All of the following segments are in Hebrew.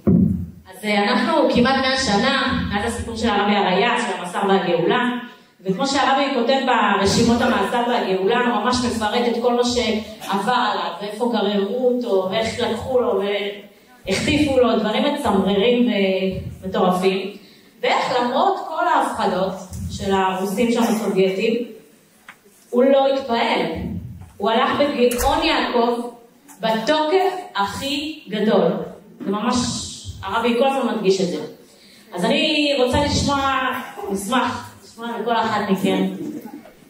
אז אנחנו כמעט 100 שנה, מאז הסיפור של הרבי הראי"ה, של המאסר והגאולה, וכמו שהרבי כותב ברשימות המאסר והגאולה, הוא ממש מפרט את כל מה שעבר עליו, ואיפה גררו אותו, ואיך לקחו לו, והחטיפו לו, דברים מצמררים ומטורפים, ואיך למרות כל ההפחדות של הרוסים שם הסובייטים, הוא לא התפעל. הוא הלך בגאון יעקב בתוקף הכי גדול. זה ממש, הרבי כל הזמן מדגיש את זה. אז אני רוצה נשמח לשמוע מכל אחת מכן,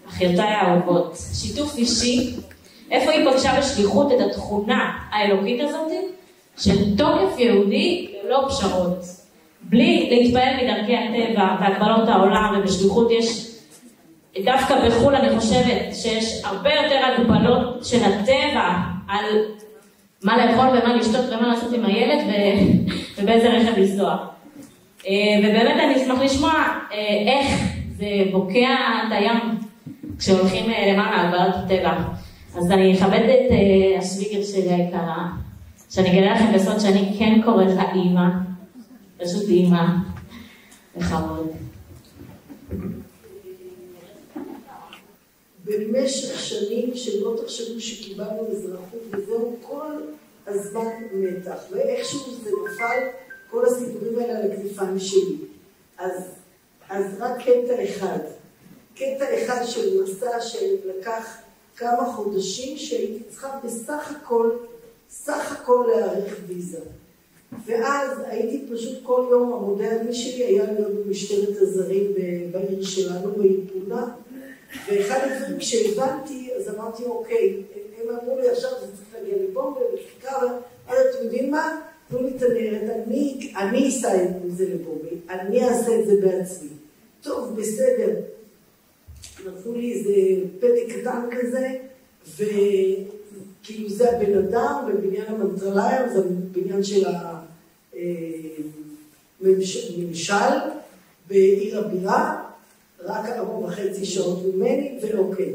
אחיותיי האהובות, שיתוף אישי, איפה היא פגשה בשליחות את התכונה האלוקית הזאת, של תוקף יהודי ללא פשרות. בלי להתפעל מדרכי הטבע והגבלות העולם, ובשליחות יש, דווקא בחול אני חושבת שיש הרבה יותר הגבלות של הטבע על מה לאכול ומה לשתות ומה לעשות עם הילד ובאיזה רכב לנסוע. ובאמת אני אשמח לשמוע איך זה בוקע את הים כשהולכים למעלה הגבלות הטבע. אז אני אכבד את השוויגר שלי היקרה, שאני אגלה לכם בסוד שאני כן קוראת לה אימא, פשוט אימא, לכבוד. במשך שנים שלא תחשבו שקיבלנו אזרחות, וזהו כל הזמן מתח, ואיכשהו זה נפל כל הסיפורים האלה על הכתפיים שלי. אז רק קטע אחד של מסע שלקח כמה חודשים, שהייתי צריכה בסך הכל להאריך ויזה. ואז הייתי פשוט כל יום, המודרני שלי היה להיות במשטרת הזרים בעיר שלנו, בעיר פונה. ואחד הדברים כשהבנתי, אז אמרתי, אוקיי, הם אמרו לי עכשיו, זה צריך להגיע לבומבה, וכיכר, אז אתם יודעים מה? תנו לי את הנערת, אני אעשה את זה לבומבה, אני אעשה את זה בעצמי. טוב, בסדר. נתנו לי איזה פתק קטן כזה, וכאילו זה הבן אדם, בבניין המנטרליה, זה בניין של הממשל, בעיר הבירה, רק 4.5 שעות ממני, ואוקיי.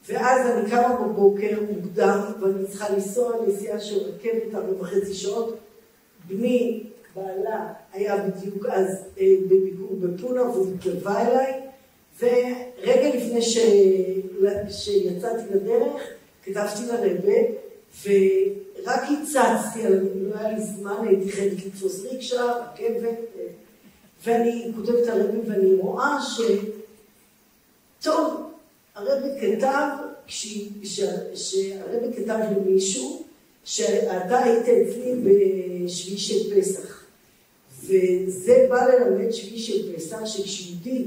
ואז אני קמה בבוקר מוקדם, ואני צריכה לנסוע נסיעה של רכבת 4.5 שעות. בני, בעלה, היה בדיוק אז בביקור בפונה, והוא התלווה אליי, ורגע לפני שיצאתי לדרך, כתבתי לרבה, ורק הצצתי, לא היה לי זמן, הייתי חייבת לתפוס ריקשה, רכבת, ואני כותבת הרבי ואני רואה טוב, הרבי כתב, שהרבי כתב למישהו, שאתה היית אצלי בשביעי של פסח. וזה בא ללמד שביעי של פסח, שכשיהודי,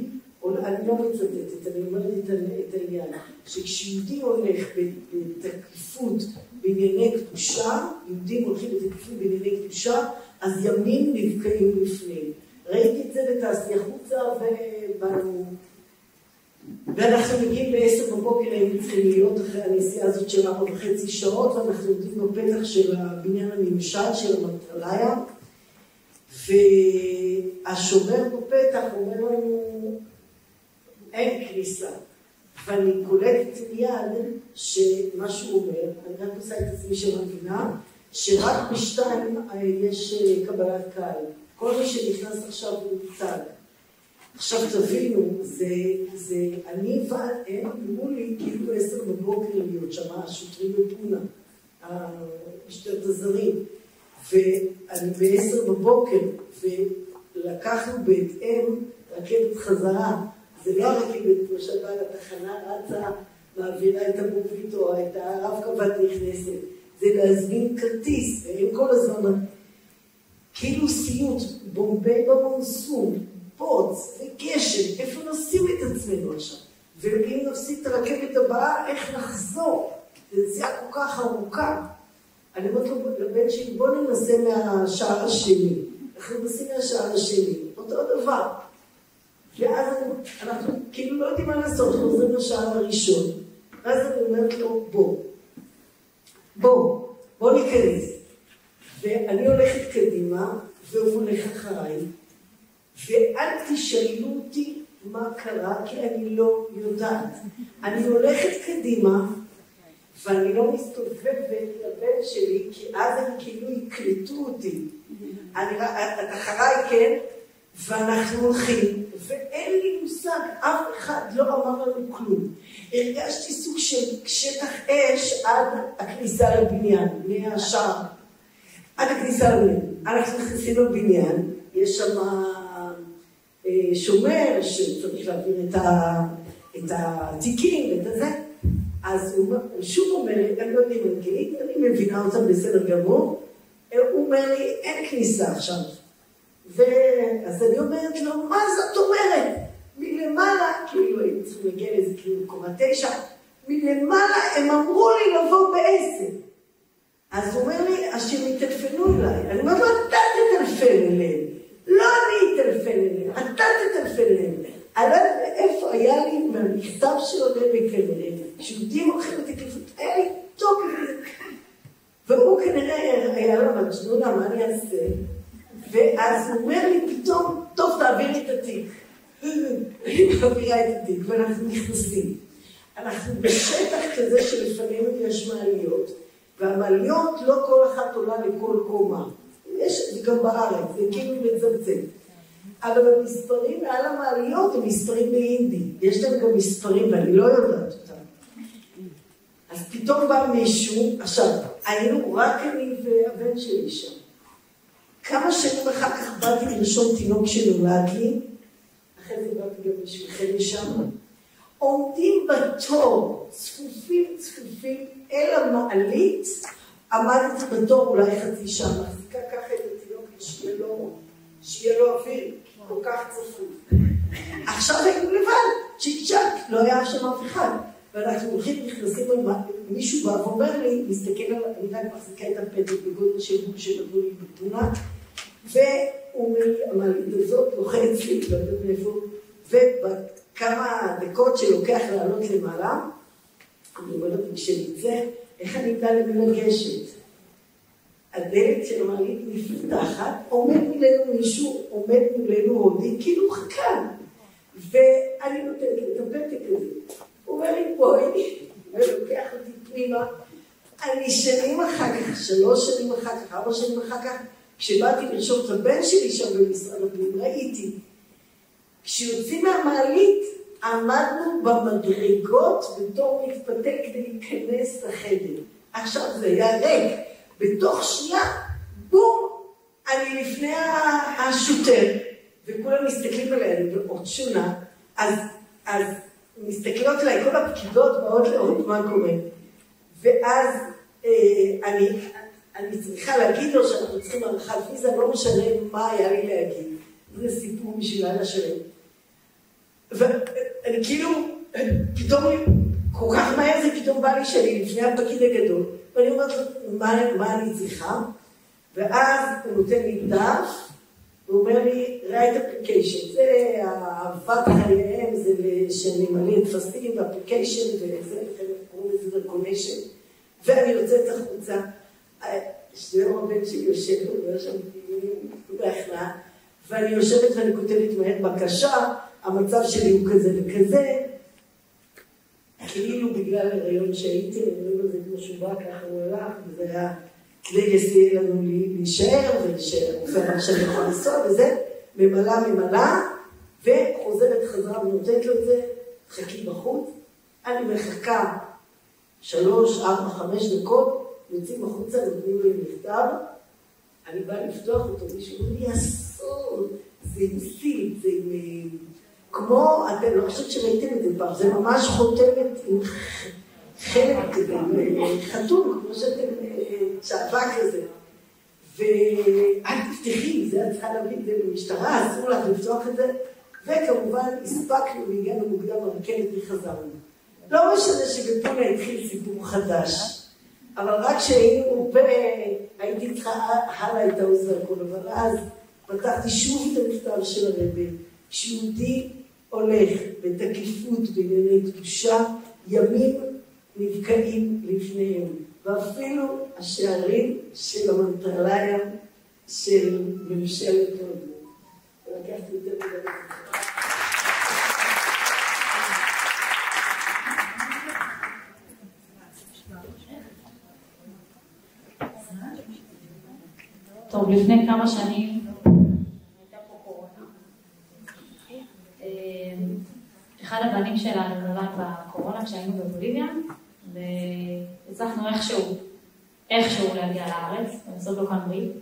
אני לא מצטטת, אני אומרת את העניין, שכשיהודי הולך בתקיפות בענייני קדושה, יהודים הולכים בתקיפות בענייני קדושה, אז ימים נבקעים לפני. ראיתי את זה בתעשייה חוצה ואנחנו מגיעים ב10 בבוקר, היינו צריכים להיות אחרי הנסיעה הזאת של 4.5 שעות, ואנחנו עומדים בפתח של הבניין הממשל של המנטרליה, והשומר בפתח אומר לנו, אין כניסה. ואני קולטת מיד שמה שהוא אומר, אני רק עושה את עצמי שמבינה, שרק ב2 יש קבלת קהל. כל מי שנכנס עכשיו הוא צד. עכשיו תבינו, אני והם אמרו לי כאילו 10 בבוקר להיות שם, השוטרים בפונה, משטרת הזרים, ואני ב10 בבוקר, ולקחנו בהתאם רכבת חזרה. זה לא הרכבת, כמו שבאה לתחנה רצה, מעבירה את המובית או את הרב קבט נכנסת. זה להזמין כרטיס, והם כל הזמן כאילו סיוט, בומבי במונסון, פוץ וגשם, איפה נשים את עצמנו עכשיו? ואם נפסיד את הרכבת הבאה, איך נחזור? זה נסיעה כל כך ארוכה. אני אומרת לבן שלי, בוא ננסה מהשער השני. אנחנו נשים מהשער השני, אותו דבר. ואז אנחנו כאילו לא יודעים מה לעשות, חוזרים לשער הראשון. ואז אני אומרת לו, בוא ניכנס. ואני הולכת קדימה, והוא הולך אחריי. ואל תשאלו אותי מה קרה, כי אני לא יודעת. אני הולכת קדימה, ואני לא מסתובבת לבן שלי, כי אז הם כאילו יקלטו אותי. את אחריי, כן? ואנחנו הולכים, ואין לי מושג, אף אחד לא אמר לנו כלום. הרגשתי סוג של שטח אש עד הכניסה לבניין, מהשער. עד הכניסה לבניין. אנחנו נכנסים לבניין, יש שם שומר שצריך להעביר את התיקים ואת הזה. אז הוא שוב אומר לי, אני לא יודעים אנגלית, אני מבינה אותם בסדר גמור. הוא אומר לי, אין כניסה עכשיו. אז אני אומרת לו, מה זאת אומרת? מלמעלה, כאילו הייתי צריכים להגיע לאיזה כאילו קומה 9, מלמעלה הם אמרו לי לבוא ב10. אז הוא אומר לי, אז שהם יטלפנו אליי. אני אומרת לו, אתה תטלפן אליהם. לא אני אטלפן אליהם, אתה תטלפן אליהם. אני לא יודעת איפה היה לי מהמכתב שעולה בכנראה. כשיהודים הולכים לתקלפות, היה לי טוב כזה. והוא כנראה היה לו מג'נונה, מה אני אעשה? ואז הוא אומר לי פתאום, טוב, תעביר את התיק. אני מעבירה את התיק, ואנחנו נכנסים. אנחנו בשטח כזה שלפנינו יש מעליות, והמעליות לא כל אחת עולה לכל קומה. יש זה גם בארץ, זה כאילו מצמצם. אבל המספרים מעל המעליות הם מספרים באינדי. יש להם גם מספרים, ואני לא יודעת אותם. אז פתאום בא מישהו, עכשיו, היינו רק אני והבן שלי שם. כמה שנים אחר כך באתי לרשום תינוק שנולד לי, אחרי זה באתי גם בשבילכם לשם, עומדים בתור, צפופים, אל המעלית, עמדתי בתור אולי חצי שעה, מחזיקה ככה את התינוק, שיהיה לו אוויר, כל כך צפוף. עכשיו היינו לבד, צ'יק צ'ק, לא היה שם אף אחד. ואנחנו הולכים, נכנסים, מישהו בא ואומר לי, מסתכל על, אני רק מחזיקה את הפתק בגודל שנתנו לי בתמונה, והוא אומר לי, המעלית הזאת לוחץ לי, לא יודעת מאיפה, ובכמה דקות שלוקח לעלות למעלה, אני אומרת, כשנצא, איך אני אדע למי לגשת? הדלת של המעלית נפתחת, עומד מולנו מישהו, עומד מולנו הודי, כאילו חכם, ואני נותנת את הפתק הזה. הוא אומר לי, בואי, ולוקח אותי פנימה. אני שנים אחר כך, 3 שנים אחר כך, 4 שנים אחר כך, כשבאתי לרשום את הבן שלי שם במשרד הפנים, ראיתי. כשיוצאים מהמעלית, עמדנו במדרגות בתור מתפתק כדי להיכנס לחדר. עכשיו זה היה ריק. בתוך שנייה, בום, אני לפני השוטר, וכולם מסתכלים עליי, ועוד שונה, אז מסתכלות עליי, כל הפקידות באות לראות מה קורה. ואז אני צריכה להגיד לו שאנחנו צריכים ערכת ויזה, לא משנה מה היה לי להגיד. זה סיפור בשביל לילה שלם. ואני כאילו, פתאום, כל כך מהר זה פתאום בא לי שלי לפני הפקיד הגדול, ואני אומרת לו, מה אני צריכה? ואז הוא נותן לי דף, הוא אומר לי, write application, זה אהבת חייהם, זה שאני מלא טפסים באפליקיישן, וזה קוראים לזה דרכוניישן, ואני יוצאת החוצה, שניאור הבן שלי יושב, הוא אומר שם בהכנעה, ואני יושבת ואני כותבת מהר בקשה, המצב שלי הוא כזה וכזה, כאילו בגלל הריון שהייתי, אני אומר לזה כמו שהוא בא ככה הוא הלך, וזה היה כדי לסייע לנו להישאר ולהישאר, ומה שאני יכול לעשות, וזה ממלא, וחוזרת חזרה ונותנת לו את זה, חכי בחוץ, אני מחכה 3, 4, 5 דקות, יוצאים החוצה, נותנים לי מכתב, אני באה לפתוח אותו, מישהו אומר לי, אסור, זה עם סיל, זה עם... כמו, אתם לא חושבת שראיתם את זה פעם, זה ממש חותמת עם חלק כזה, חתום, כמו שאתם, שעבה כזה. ואל תפתחי, זה את צריכה להביא את זה במשטרה, אסור לך לפתוח את זה, וכמובן הספקנו והגענו מוקדם הרכבת וחזרנו. לא משנה שבפונה התחיל סיפור חדש, אבל רק שהיינו הייתי צריכה הלאה את האוזר הכל, אבל אז פתחתי שוב את המכתב של הרבי, כשיהודי הולך בתקיפות בענייני קדושה, ימים נבקעים לפניהם, ואפילו השערים של המנטרליה של ממשלת הודו. ולקחתי יותר מדי. טוב. טוב, לפני כמה שנים הייתה פה קורונה. אחד הבנים שלנו נולד בקורונה כשהיינו בבוליביה, והצלחנו איכשהו להגיע לארץ, ולעשות לו כאן ברית.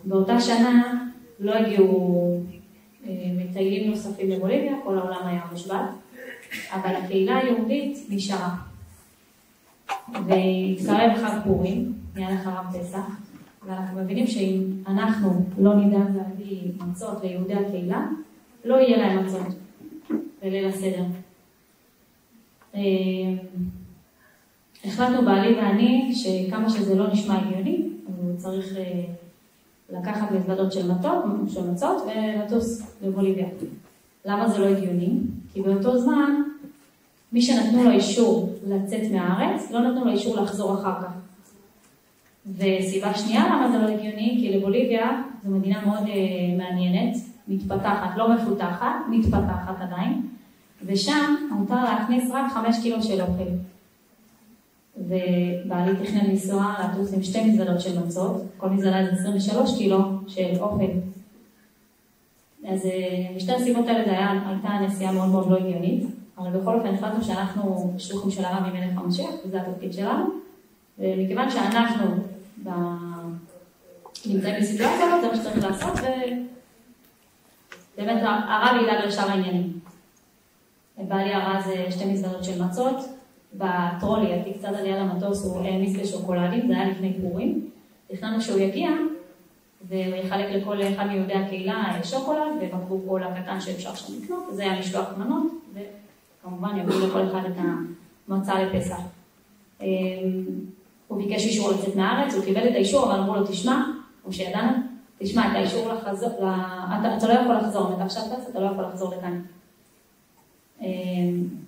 באותה שנה לא הגיעו מטיילים נוספים לבוליביה, כל העולם היה מושבת, אבל הקהילה היהודית נשארה. והתקרב חג פורים, מיד אחריו פסח, ואנחנו מבינים שאם אנחנו לא נדאג להביא מצות ליהודי הקהילה, לא יהיה להם מצות בליל הסדר. החלטנו בעלי ואני שכמה שזה לא נשמע הגיוני, הוא צריך לקחת מזוודות של מצות ולטוס לבוליביה. למה זה לא הגיוני? כי באותו זמן, מי שנתנו לו אישור לצאת מהארץ, לא נתנו לו אישור לחזור אחר כך. וסיבה שנייה למה זה לא הגיוני, כי לבוליביה זו מדינה מאוד מעניינת, מתפתחת, לא מפותחת, מתפתחת עדיין, ושם מותר להכניס רק 5 קילו של אוכל. ובעלי תכנן לנסוע לטוס עם 2 מזוודות של מצות, כל מזוודה זה 23 קילו של אוכל. אז בשתי הסיבות האלה זה הייתה נסיעה מאוד מאוד לא הגיונית, אבל בכל אופן החלטנו שאנחנו שלוחים של הרב ממלך המשיח, וזה התפקיד שלנו, ומכיוון שאנחנו נמצאים בסיטואציה הזאת, זה מה שצריך לעשות, ובאמת הרב ידאג לשאר העניינים. בעלי ארז 2 מזוודות של מצות, בטרולי, הייתי קצת על יד המטוס, הוא העמיס לשוקולדים, זה היה לפני פורים. תכננו שהוא יגיע, והוא יחלק לכל אחד מיהודי הקהילה שוקולד, ובקבוק קולה קטן שאפשר שם לקנות, וזה היה משלוח מנות, וכמובן יביאו לכל אחד את המצה לפסח. הוא ביקש אישור לצאת מהארץ, הוא קיבל את האישור, אבל אמרו לו, תשמע, כמו שידענו, תשמע, את האישור לחזור, אתה לא יכול לחזור, אם אתה עכשיו טס, אתה לא יכול לחזור לכאן.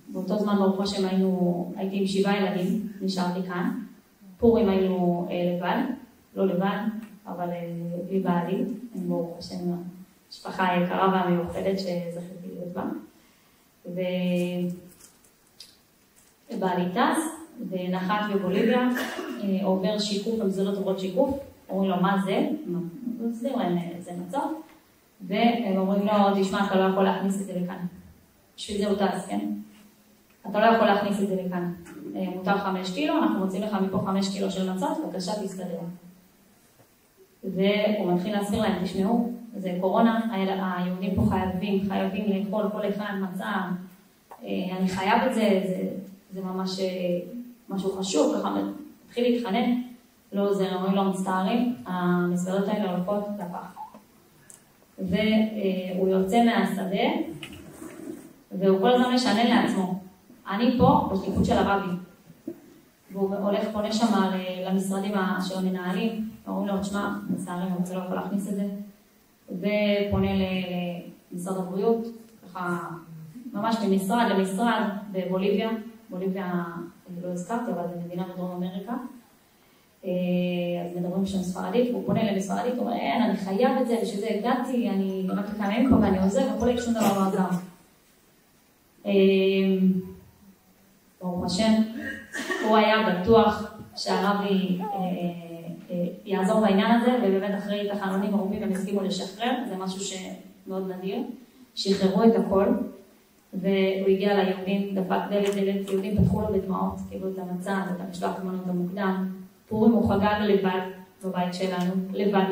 באותו זמן ברוך השם הייתי עם 7 ילדים, נשארתי כאן. פורים היינו לבד, לא לבד, אבל בלי בעלי, ברוך השם משפחה יקרה והמיוחדת שזכיתי להיות בה. ובעלי טס, ונחת בבוליביה, עובר שיקוף, המזונות עוברות שיקוף, אומרים לו מה זה, הוא מסביר להם זה מצות, והם אומרים לו, תשמע, אתה לא יכול להכניס את זה לכאן. בשביל זה הוא טס, כן? אתה לא יכול להכניס את זה לכאן. מותר 5 קילו, אנחנו מוצאים לך מפה 5 קילו של מצות, בבקשה תסתדר. והוא מתחיל להסביר להם, תשמעו, זה קורונה, היהודים פה חייבים לאכול כל אחד מצה, אני חייב את זה, זה ממש משהו חשוב, ככה מתחיל להתחנן, לא זה, אומרים לו מצטערים, המזוודות האלה הולכות לפח. והוא יוצא מהשדה, והוא כל הזמן משנן לעצמו. אני פה בשליחות של הרבי. והוא הולך, פונה שם למשרדים של המנהלים, ואומרים לו, תשמע, מצטערים, הוא לא יכול להכניס את זה. ופונה למשרד הבריאות, ככה, ממש ממשרד למשרד בבוליביה. בוליביה, אני לא הזכרתי, אבל זה מדינה בדרום אמריקה. אז מדברים שם ספרדית, והוא פונה לספרדית, הוא אומר, אין, אני חייב את זה, בשביל זה הגעתי, אני רק כמה פה ואני עוזב, וכולי שום דבר לא עזר. ברוך השם, הוא היה בטוח שהרבי יעזור בעניין הזה, ובאמת אחרי תחנונים מרובים הם הסכימו לשחרר, זה משהו שמאוד נדיר, שחררו את הכל, והוא הגיע ליהודים, דפק דלת, יהודים פתחו לו בדמעות, קיבלו את המצה, את המשלוח מנות המוקדם, פורים הוא חגג לבד בבית שלנו, לבד,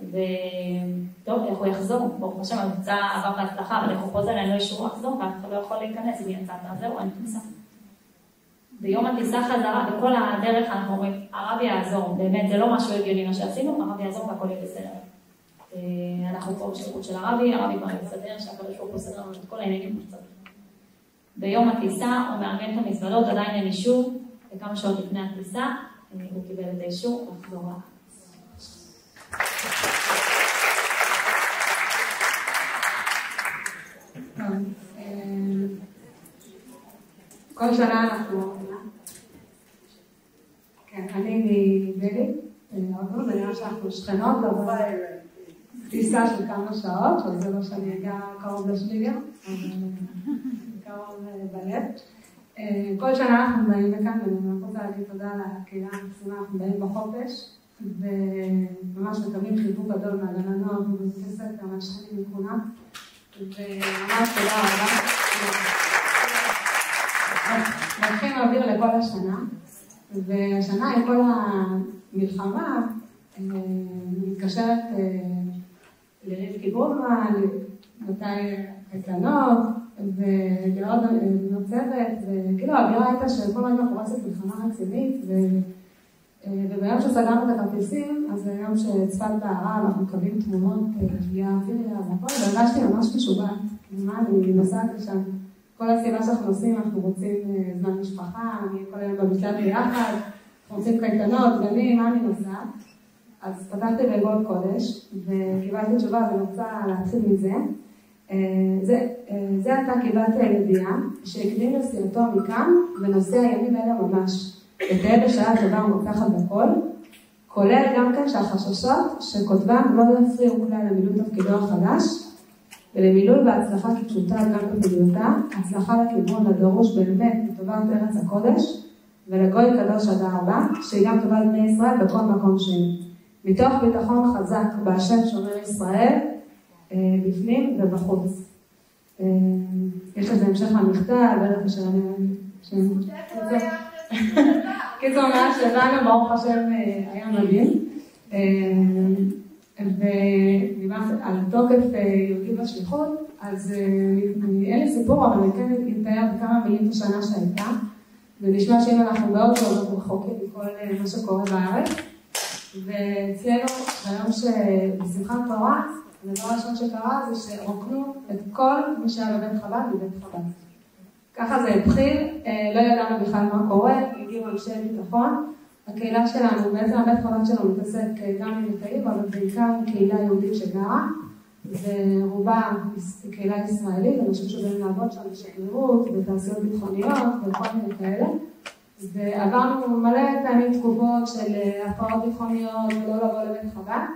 וטוב, איך הוא יחזור? ברוך השם, המבצע עבר בהצלחה, אבל איך הוא חוזר, אין לו אישור לחזור, ואף אחד לא יכול להיכנס, אם יצאת, זהו, אין כניסה. ביום הטיסה חזרה, בכל הדרך אנחנו אומרים, הרבי יעזור, באמת, זה לא משהו הגיוני מה שעשינו, הרבי יעזור והכל יהיה בסדר. אנחנו פה בשירות של הרבי כבר יסדר, שהקדוש ברוך הוא יסדר לנו את כל העניינים כמו שצריך. ביום הטיסה הוא מארגן את המזוודות, עדיין אין אישור, וכמה שעות לפני הטיסה, הוא קיבל את האישור לחזור לארץ. כל שנה אנחנו... כן, אני מבלי, זה נראה שאנחנו שכנות, אבל טיסה של כמה שעות, וזה לא שאני אגע קרוב לשליליה, קרוב בלב. כל שנה אנחנו באים לכאן, ואני רוצה להגיד תודה לקהילה המקסימה, אנחנו באים בחופש, וממש מקבלים חיבוק גדול מהגננות ובבתי ספר, מהשכנים מכולם, וממש תודה רבה. מתחילים להעביר לכל השנה, והשנה עם כל המלחמה, מתקשרת לרבקי בורמן, מתי קייטנות, ולעוד נוצבת, וכאילו האווירה הייתה שכל רגע פורצת מלחמה רצינית, וביום שסגרנו את הכרטיסים, אז היום שצפת בערה, אנחנו מקבלים תמונות בלי האוויר, והכל, והרגשתי ממש משוגעת, מה, אני נוסעת לשם. כל הסיבה שאנחנו עושים, אנחנו רוצים זמן משפחה, אני כל היום במשלט ביחד, אנחנו רוצים קייטנות, גנים, מה אני נוסעת? אז פתחתי בגול קודש, וקיבלתי תשובה ואני רוצה להתחיל מזה. זה עתה קיבלתי הידיעה שהקדים נסיעתו מכאן ונוסע ימים אלה ממש. ותהיה בשעה טובה ומפחת בכל, כולל גם כן שהחששות שכותבם לא יפריעו כלל למילוי תפקידו החדש, ולמילוי בהצלחה כפשוטה גם בפעילותה, הצלחה לכיוון לדרוש באמת לטובת ארץ הקודש, ולגוי קדוש עד ארבע, שהיא גם טובה לבני ישראל בכל מקום שהם. מתוך ביטחון חזק בהשם שומר ישראל, בפנים ובחוץ. יש לזה המשך למכתב, בטח שאני... קיצור מה שבאנו, ברוך השם היה מדהים. ודיברת על תוקף יהודי בשליחות, אז אין לי סיפור, אבל אני כן אתאר בכמה מילים בשנה שהייתה, ונשמע שאם אנחנו בעוד אנחנו רחוקים מכל מה שקורה בארץ. ואצלנו, ביום שבשמחת תורה, הדבר הראשון שקרה זה שרוקנו את כל מי שהיה בבית חב"ד מבית חב"ד. ככה זה התחיל, לא ידענו בכלל מה קורה, הגיעו אנשי ביטחון. הקהילה שלנו, בעצם הבית חב"ד שלנו מתעסק גם עם ליטאים, אבל בעיקר עם קהילה יהודית שגרה, ורובה קהילה ישראלית, אנשים שבאים לעבוד שם בשגרירות, בתעשיות ביטחוניות וכל מיני כאלה. ועברנו מלא פעמים תגובות של הפרעות ביטחוניות ולא לבוא לבית חב"ד.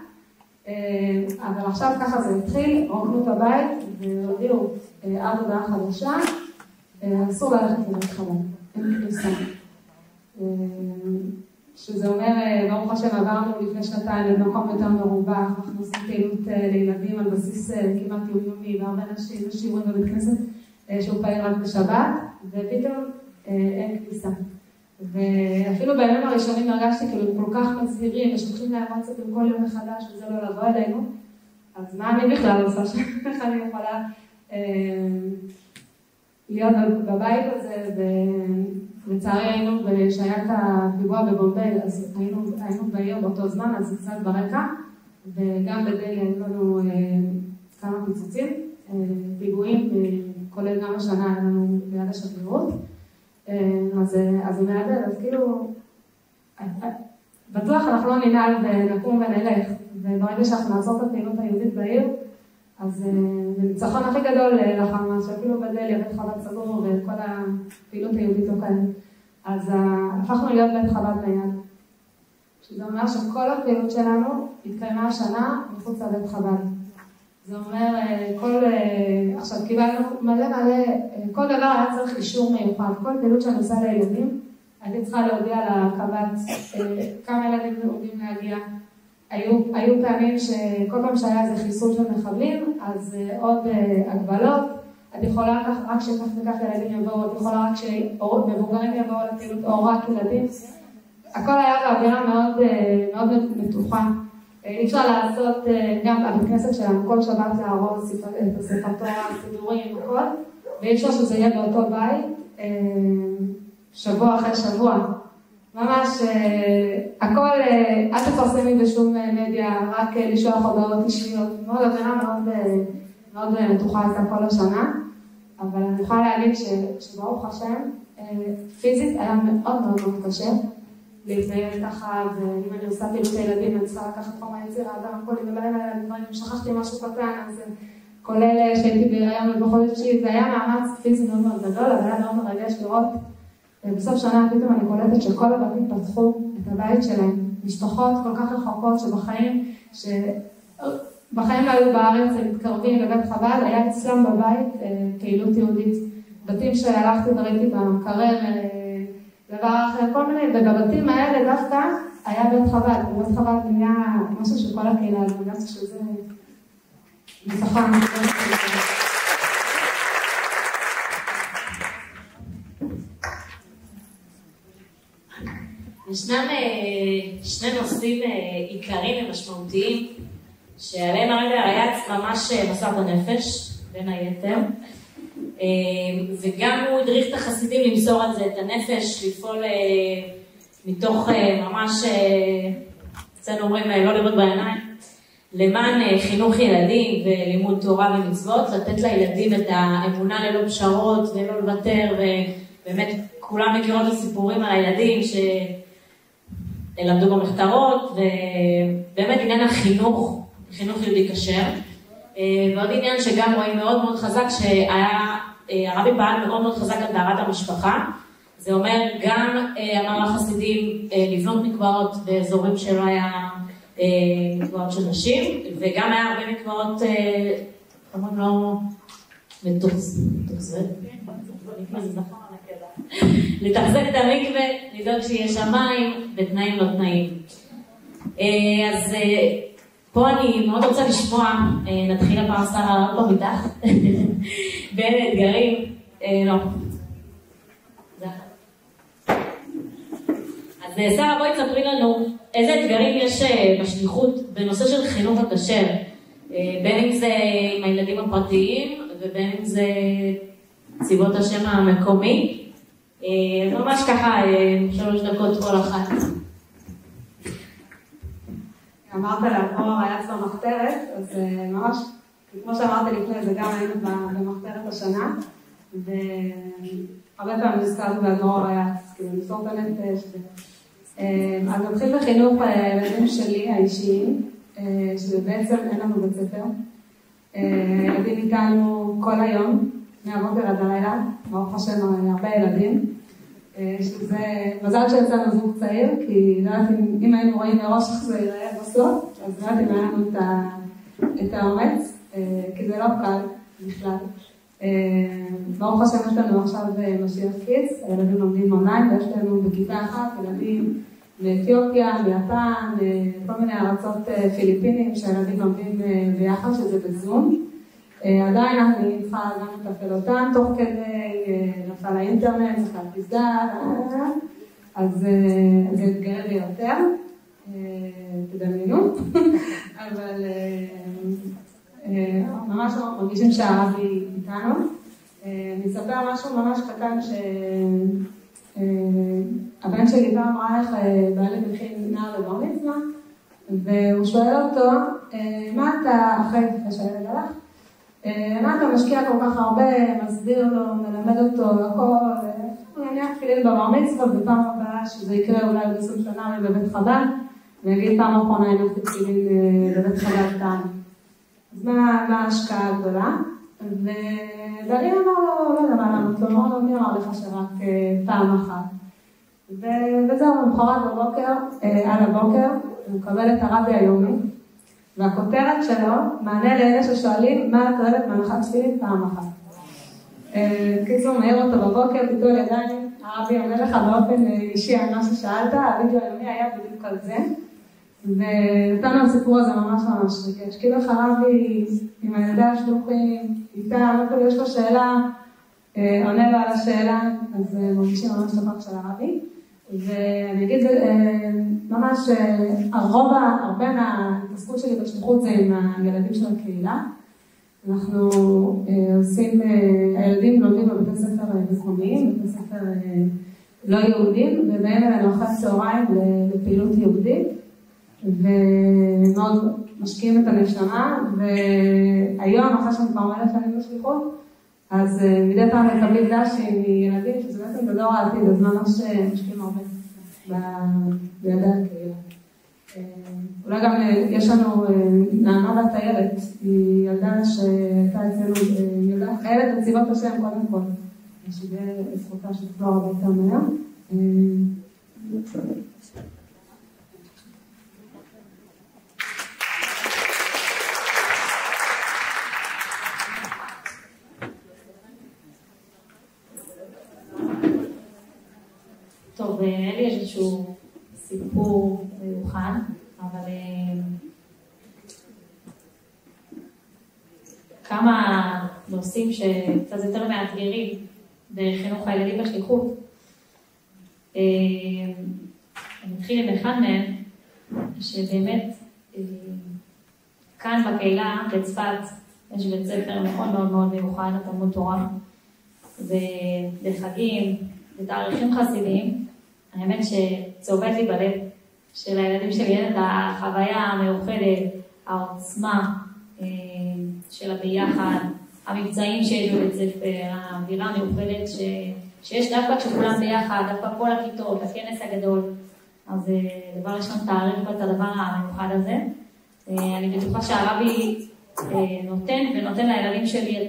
אבל עכשיו ככה זה התחיל, רוקנו את הבית והודיעו עד הודעה חדשה, אסור ללכת לבית חב"ד, אין כניסה. שזה אומר, ברוך השם עברנו לפני שנתיים למקום יותר מרווח, אנחנו עושים פעילות לילדים על בסיס כמעט יומיומי, והרבה נשים ושיעורים בבית כנסת שהוא פעיל רק בשבת, ופתאום אין כניסה. ואפילו בימים הראשונים הרגשתי כאילו כל כך מזהירים ושולחים להם וואטסאפים כל יום מחדש וזה לא לבוא אלינו, אז מה אני בכלל עושה שאיך אני יכולה להיות בבית הזה, ולצערי היינו שהיה את הפיגוע בבומביי, אז היינו בעיר באותו זמן, אז זה קצת ברקע, וגם בדלי היו לנו כמה פיצוצים, פיגועים, כולל גם השנה היה לנו ליד השגרירות, אז זה מעדל, אז כאילו, בטוח אנחנו לא ננעל ונקום ונלך, וברגע שאנחנו נעצור את הפעילות היהודית בעיר, אז זה ניצחון הכי גדול לחמאס, שאפילו בדלי בית חב"ד סגור וכל הפעילות היהודית לא כאלה. אז הפכנו להיות בית חב"ד מיד. שזה אומר שכל הפעילות שלנו התקיימה השנה מחוץ לבית חב"ד. זה אומר, עכשיו קיבלנו מלא, כל דבר היה צריך אישור מיוחד. כל פעילות שאני עושה לילדים, הייתי צריכה להודיע לקב"ט כמה ילדים עומדים להגיע. היו פעמים שכל פעם שהיה איזה חיסול של מחבלים, אז עוד הגבלות. את יכולה רק שכך וכך ילדים יבואו, את יכולה רק שמבוגרים יבואו לפעילות, או רק ילדים. הכל היה באווירה מאוד מאוד מתוחה. אי אפשר לעשות גם בבית כנסת שלנו, כל שבת להרוס את הספר תורה, סידורים וכל, ואי אפשר שזה יהיה באותו בית, שבוע אחרי שבוע. ממש, הכל, אל תפרסמי בשום מדיה, רק לשלוח הודעות אישיות, מאוד אווירה מאוד מתוחה הייתה כל השנה, אבל אני יכולה להגיד שברוך השם, פיזית היה מאוד מאוד מאוד קשה, להתנהל ככה, ואם אני עושה פעילות לילדים, אני צריכה לקחת חומר יצירה, גם הכל עם מלא דברים, אם שכחתי משהו קטן, אז כולל שהייתי בהיריון ובחודש תשיעי, זה היה מאמץ פיזי מאוד מאוד גדול, אבל היה מאוד מרגש לראות. בסוף שנה פתאום אני קולטת שכל הבתים פתחו את הבית שלהם, משפחות כל כך רחוקות שבחיים לא היו בארץ, הם מתקרבים לבית חב"ד, היה אצלם בבית פעילות יהודית, בתים שהלכתי וראיתי במקרר, דבר אחר, כל מיני, ובבתים האלה דווקא היה בית חב"ד, ובית חב"ד נהיה משהו של כל הקהילה, אני יודעת שזה ניצחון. ישנם שני נושאים עיקריים ומשמעותיים שעליהם הרבי הריי"צ ממש מסר בנפש, בין היתר, וגם הוא הדריך את החסידים למסור על זה את הנפש, לפעול מתוך ממש, אצלנו אומרים לא לראות בעיניים, למען חינוך ילדים ולימוד תורה ומצוות, לתת לילדים את האמונה ללא פשרות ולא לוותר, ובאמת כולם מכירות את הסיפורים על הילדים שלמדו במחתרות, ובאמת עניין החינוך, חינוך יהודי כשר. ועוד עניין שגם רואים מאוד מאוד חזק, שהרבי פעל מאוד מאוד חזק על טהרת המשפחה. זה אומר גם אמר לחסידים לבנות מקוואות באזורים שלא היה מקוואות של נשים, וגם היה הרבה מקוואות, כמובן לא מתוחזק, לתחזק את המקווה, לדאוג שיש שם מים בתנאים לא תנאים. אז פה אני מאוד רוצה לשמוע, נתחיל הפעם שרה עוד פעם איתך, בין אתגרים, לא. אז שרה, בואי תספרי לנו איזה אתגרים יש בשליחות בנושא של חינוך הכשר, בין אם זה עם הילדים הפרטיים ובין אם זה צבאות השם המקומי, ממש ככה 3 דקות כל אחת. אמרת לעבור הריי"צ במחתרת, אז ממש, כמו שאמרתי לפני, זה גם היינו במחתרת השנה, והרבה פעמים נזכרתי באדמו"ר הריי"צ, כאילו למסור את הנפש. אז נתחיל בחינוך הילדים שלי, האישיים, שבעצם אין לנו בית ספר. ילדים איתנו כל היום, מהבוקר עד הלילה, ברוך השם הרבה ילדים. שזה מזל שיצאנו זוג צעיר, כי לא יודעת אם היינו רואים מראש איך זה ייראה בסוף, אז לא יודעת אם היה לנו את האומץ, כי זה לא קל בכלל. ברוך השם יש לנו עכשיו משיח קיץ, הילדים לומדים אונליין, ויש לנו בכיתה אחת ילדים מאתיופיה, מיפן, כל מיני ארצות פיליפינים שהילדים לומדים ביחד, שזה בזום. עדיין אני צריכה גם לטפל אותם תוך כדי, נפל האינטרנט, נפל פסגה, אז זה אתגר ביותר, תדמיינו, אבל ממש מרגישים שהרבי איתנו. אני אספר משהו ממש קטן שהבן שלי פעם ראה איך בעלי מכין נער לבר מצווה, והוא שואל אותו, מה אתה אחרי שהילד הלך? מה אתה משקיע כל כך הרבה, מסביר לו, מלמד אותו, הכל, הוא יניח תפילין בבר מצווה, בפעם הבאה שזה יקרה אולי עוד 20 שנה בבית חב"ד, ויגיד פעם האחרונה הנחתי תפילין בבית חב"ד כאן. אז מה ההשקעה הגדולה? ובעלי אמר לו, לא יודע מה לענות לו, אמר לו, מי אמר לך שרק פעם אחת? וזהו, למחרת בבוקר, על הבוקר, הוא מקבל את הרבי היומי, והכותרת שלו, מענה לאלה ששואלים מה התועלת מהנחת תפילין פעם אחת. קיצור, מעיר אותו בבוקר, ביטול ידיים, הרבי עונה לך באופן אישי על מה ששאלת, הווידאו היומי היה בדיוק על זה, ונתנו הסיפור הזה ממש ממש רגש. כאילו איך הרבי עם הילדי השלוחים, איתה, יש לו שאלה, עונה לו על השאלה, אז מרגישים ממש טובות של הרבי. ואני אגיד, ממש הרבה מההתעסקות שלי בשליחות זה עם הילדים של הקהילה. אנחנו עושים, הילדים לומדים בבתי ספר מקומיים, בבתי ספר לא יהודים, ובאים אלינו אחרי צהריים לפעילות יהודית, ומאוד משקיעים את הנשמה, והיום, אחרי שאני כבר אומרת שאני בשליחות, אז מדי פעם מקבלים דשים מילדים, שזה בעצם בדור העתיד, אז ממש משקיעים הרבה בידי הקהילה. אולי גם יש לנו נעמה בת הילד, היא ילדה שהייתה אצלנו, הילד בצבאות השם קודם כל, שזה זכותה שתפלו הרבה יותר מהר. איזשהו סיפור מיוחד, אבל כמה נושאים שקצת יותר מאתגרים בחינוך הילדים בשליחות. אני מתחיל עם אחד מהם, שבאמת כאן בקהילה בצפת יש בית ספר מאוד מאוד מאוד מיוחד לתלמוד תורה, ובחגים, בתאריכים חסידיים, האמת שצובט לי בלב של הילדים שלי, את החוויה המיוחדת, העוצמה של הביחד, המבצעים שיש בבית ספר, האווירה המיוחדת שיש דווקא כשכולם ביחד, דווקא כל הכיתות, הכנס הגדול. אז דבר ראשון תאריך את הדבר המיוחד הזה. אני בטוחה שהרבי נותן לילדים שלי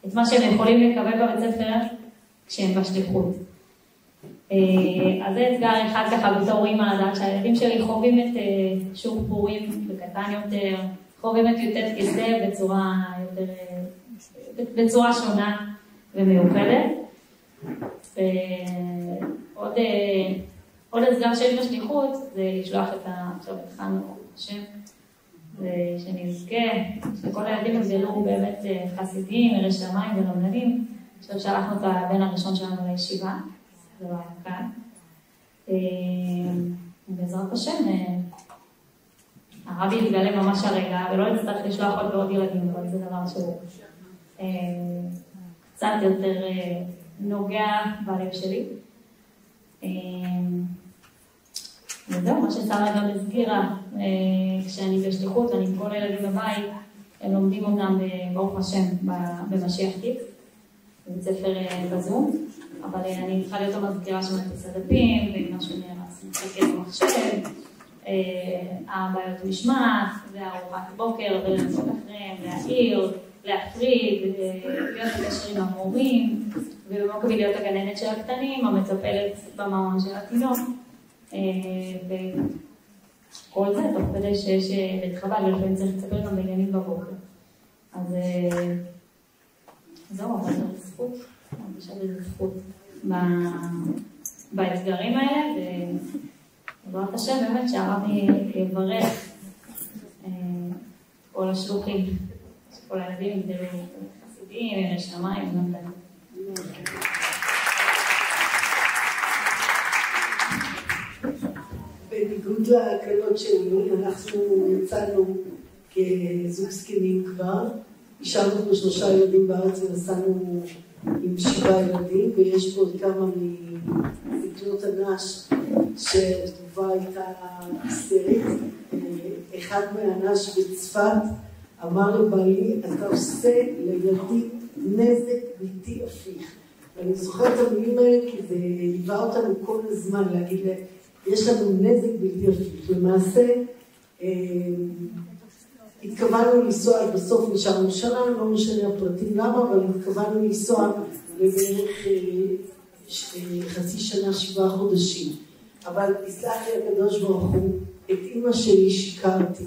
את מה שהם יכולים לקבל בבית ספר כשהם בשליחות. אז זה אתגר אחד ככה בתור אימא, לדעת שהילדים שלי חווים את שוק פורים בקטן יותר, חווים את י"ט כסלו בצורה שונה ומיוחדת. עוד אתגר שיש בשליחות זה לשלוח עכשיו את חנוכה השם, ושנזכה שכל הילדים יגדלו באמת חסידים, יראי שמיים ולומדנים. עכשיו שלחנו את הבן הראשון שלנו לישיבה, זה לא היה כאן. בעזרת השם, הרבי יתגלה ממש הרגע, ולא נצטרך לשלוח עוד ועוד ילדים, אבל זה דבר שהוא קצת יותר נוגע בלב שלי. וזהו, מה ששרה גם הסגירה, כשאני בשליחות ואני עם כל הילדים בבית, הם לומדים אותם ברוך השם במשיח תיק, בבית ספר בזום, אבל אני צריכה להיות המזכירה של מטוס הדפים, ומה שהוא נראה, מחלקת במחשב, הבעיות משמעת, והארוחת בוקר, ולנסות אחריהם, להעיר, להפריד, להיות בקשר עם המורים, ובמקביל להיות הגננת של הקטנים, המטפלת במעון של התינוק, וכל זה תוך כדי שיש בית חב"ד, ולפעמים צריך לספר גם בעניינים בבוקר. אז זהו, אבל זה זכות, אני חושבת שזה זכות באתגרים האלה, ובעזרת השם באמת שהרבי יברך כל השלוחים, שכל הילדים יגדלו חסידים, יראי שמיים ולומדנים. בניגוד להקלות שלי, אנחנו יצאנו כזוג זקנים כבר, השארנו פה 3 ילדים בארץ ונסענו עם 7 ילדים, ויש פה עוד כמה מזקנות אנש שתגובה הייתה היסטרית. אחד מהאנש בצפת אמר לבעלי, אתה עושה לילדי נזק בלתי הפיך. ואני זוכרת את המילים האלה כי זה ליווה אותנו כל הזמן להגיד להם, יש לנו נזק בלתי הפיך. למעשה, התכוונו לנסוע, בסוף נשארנו שנה, לא משנה הפרטים למה, אבל התכוונו לנסוע לבערך חצי שנה, 7 חודשים. אבל תסלח לי הקדוש ברוך הוא, את אמא שלי שיקרתי.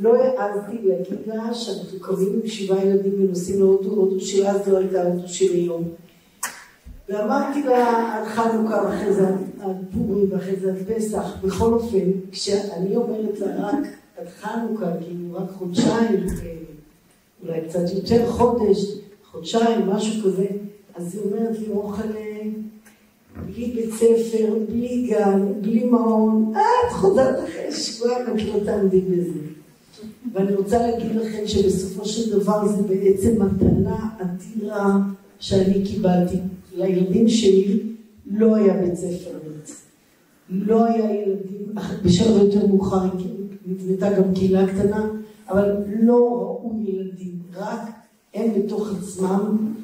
לא העזתי להגיד לה שאנחנו קמים עם 7 ילדים ונוסעים להודו, הודו של אז לא הייתה הודו של היום. ואמרתי לה על חנוכה ואחרי זה על פורים ואחרי זה על פסח. בכל אופן, כשאני אומרת לה רק על חנוכה, כאילו רק חודשיים, אולי קצת יותר חודשיים, משהו כזה, אז היא אומרת לי, אוכל בלי בית ספר, בלי גן, בלי מעון, את חוזרת אחרי שבועיים, את לא תעמדי בזה. ואני רוצה להגיד לכם שבסופו של דבר זה בעצם מתנה אדירה שאני קיבלתי. לילדים שלי לא היה בית ספר בית. לא היה ילדים, בשלב יותר מאוחר נבנתה גם קהילה קטנה, אבל לא ראו ילדים, רק הם בתוך עצמם,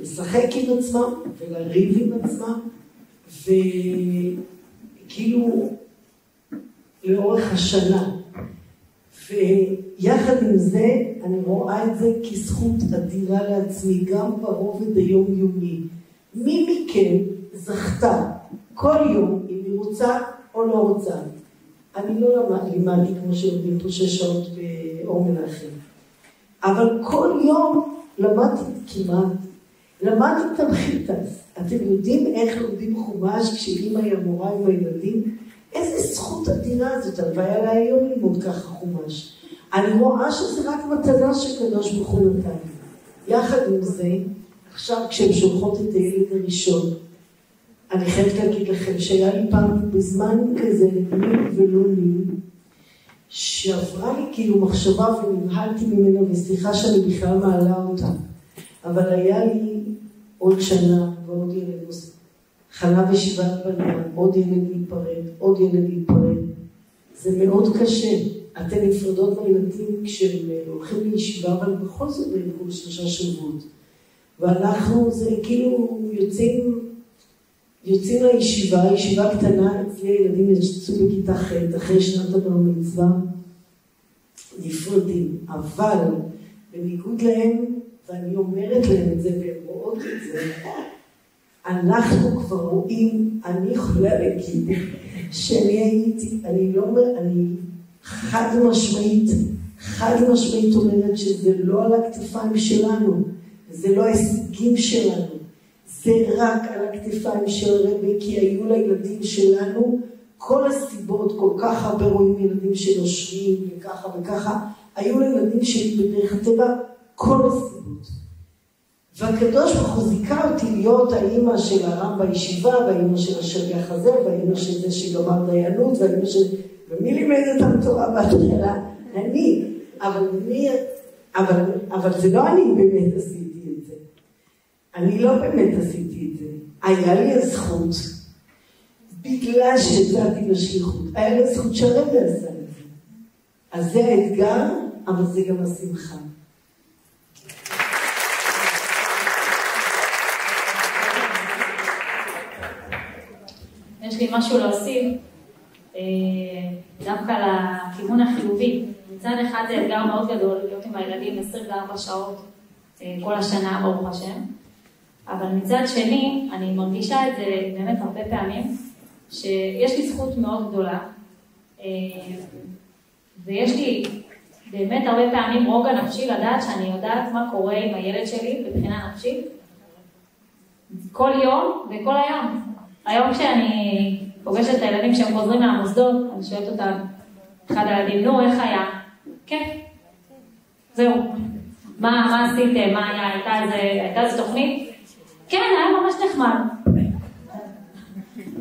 לשחק עם עצמם ולריב עם עצמם, וכאילו לאורך השנה. ויחד עם זה אני רואה את זה כזכות אדירה לעצמי, גם ברובד היומיומי. מי מכם זכתה כל יום אם היא רוצה או לא רוצה? אני לא לימדתי כמו שלומדים פה 6 שעות באור מנחם, אבל כל יום למדתי כמעט. למדתי את המחיתס. אתם יודעים איך לומדים חומש כשאמא היא המורה עם הילדים? איזה זכות אדירה זאת, הלוואי עליי היום ללמוד ככה חומש. אני רואה שזה רק מתנה שקדוש ברוך הוא נתן. יחד עם זה, עכשיו כשהן שולחות את הילד הראשון, אני חייבת להגיד לכם שהיה לי פעם בזמן כזה, מין ולא מין, שעברה לי כאילו מחשבה ונבהלתי ממנה, וסליחה שאני בכלל מעלה אותה. אבל היה לי עוד שנה ועוד ילד נוסף. חלה ושבעת בניה, עוד ילד להיפרד, עוד ילד להיפרד. זה מאוד קשה. אתן נפרדות מהילדים כשהם הולכים לישיבה, אבל בכל זאת בין כל 3 שבועות. ואנחנו, זה כאילו יוצאים לישיבה, ישיבה קטנה, אצלי הילדים יצאו בכיתה ח' אחרי שנת הבר מצווה, נפרדים. אבל בניגוד להם, ואני אומרת להם את זה, והם רואות את זה, אנחנו כבר רואים, אני יכולה להגיד, שאני הייתי, אני חד משמעית אומרת שזה לא על הכתפיים שלנו, זה לא ההישגים שלנו, זה רק על הכתפיים של רבי, כי היו לילדים שלנו כל הסיבות, כל כך הרבה רואים ילדים שנושרים וככה וככה, היו לילדים שלי בדרך הטבע כל הסיבות. והקדוש ברוך הוא זיכה אותי להיות האמא של הרב בישיבה, והאמא של השליח הזה, והאמא של זה שגמר דיינות, והאמא של... ומי לימד אותם תורה בהתחלה? אני. אבל זה לא אני באמת עשיתי את זה. אני לא באמת עשיתי את זה. היה לי הזכות, בגלל שהצעתי לשליחות, היה לי הזכות שהרבי עשה את זה. אז זה האתגר, אבל זה גם השמחה. יש לי משהו להוסיף, דווקא לכיוון החיובי. מצד אחד זה אתגר מאוד גדול, להיות עם הילדים 24 שעות כל השנה, ברוך השם. אבל מצד שני, אני מרגישה את זה באמת הרבה פעמים, שיש לי זכות מאוד גדולה, ויש לי באמת הרבה פעמים רוגע נפשי לדעת שאני יודעת מה קורה עם הילד שלי מבחינה נפשית, כל יום וכל היום. היום כשאני פוגשת את הילדים שהם חוזרים מהמוסדות, אני שואלת אותם, אחד הילדים, נו, איך היה? כן. זהו. מה עשיתם? מה היה? הייתה איזה תוכנית? כן, היה ממש נחמד.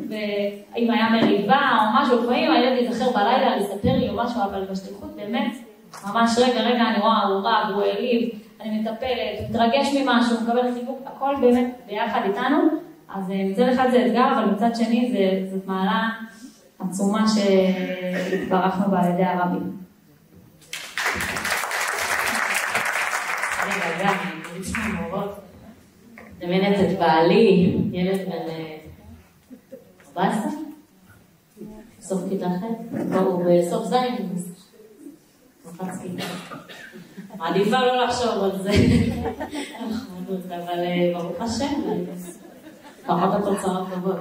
ואם היה מריבה או משהו, לפעמים הילד יזכר בלילה לספר לי או משהו, אבל בשליחות באמת, ממש רגע, אני רואה, הוא רב, הוא העליב, אני מטפלת, מתרגש ממשהו, מקבל חיבוק, הכל באמת ביחד איתנו. אז מצד אחד זה אתגר, אבל מצד שני זאת מעלה עצומה שהתברכנו בה על ידי הרבי. רגע, אני רוצה מורות. דמיינת את בעלי, ילד בן 14? סוף כיתה ח'? הוא בסוף זין. מפץ כיתה. מעדיפה לא לחשוב על זה. אבל ברוך השם, פחות התוצאות טובות.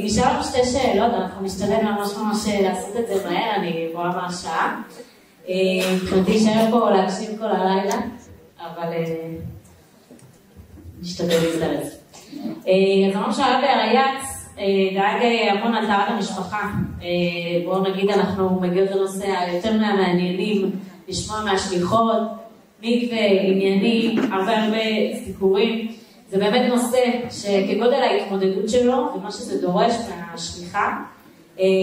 נשארנו 2 שאלות, אנחנו נשתדל ממש לעשות את זה מהר, אני רואה מה השעה. מבחינתי להישאר פה להקשיב כל הלילה, אבל נשתדל להזדרז. אז אמרנו שהרבי הריי"צ דאג המון על טהרת המשפחה. בואו נגיד אנחנו מגיעות לנושא היותר מהמעניינים, לשמוע מהשליחות, מקווה, עניינים, הרבה סיפורים. זה באמת נושא שכגודל ההתמודדות שלו ומה שזה דורש מהשליחה,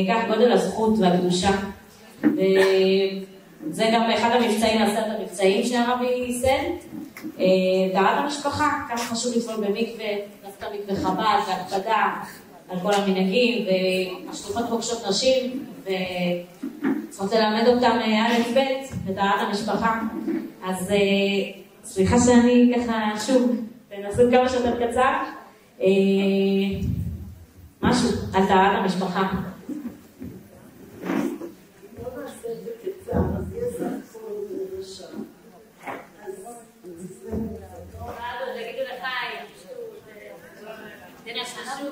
כך גודל הזכות והקדושה. וזה גם אחד המבצעים, 10 המבצעים שהרבי ייסד. טהרת המשפחה, כמה חשוב לפעול במקווה, דווקא מקווה חב"ד והקפדה על כל המנהגים, והשליחות פוגשות נשים וצריכות ללמד אותם א' ב' בטהרת המשפחה. אז סליחה שאני ככה שוב תנסו כמה שיותר קצר, משהו על טהרת המשפחה. לא נעשה את זה קצר, אז יש סך כל רשע. אז תגידו לך, דנה ששו.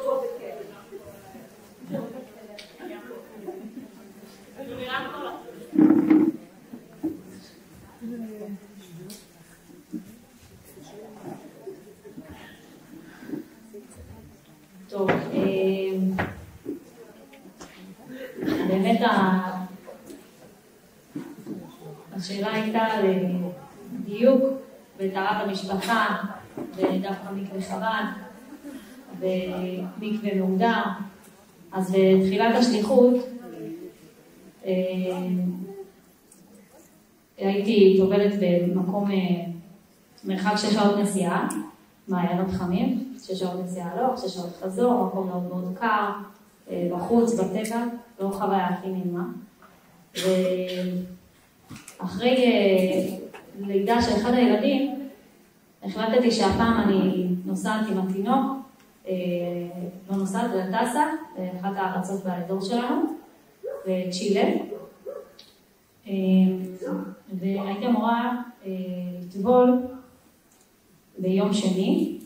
השאלה הייתה לדיוק וטהרת המשפחה ודווקא מקווה חב"ד ומקווה מהודר. אז בתחילת השליחות הייתי טובלת במקום מרחק 6 שעות נסיעה, מעיינות חמים, 6 שעות נסיעה הלוך, 6 שעות חזור, מקום מאוד מאוד קר, בחוץ, בטבע, לא חוויה הכי נעימה. ואחרי לידה של אחד הילדים, החלטתי שהפעם אני נוסעת עם התינוק, לא נוסעת, אלא טסה, לאחת הארצות באזור שלנו, בצ'ילה. והייתי אמורה לטבול ביום שני,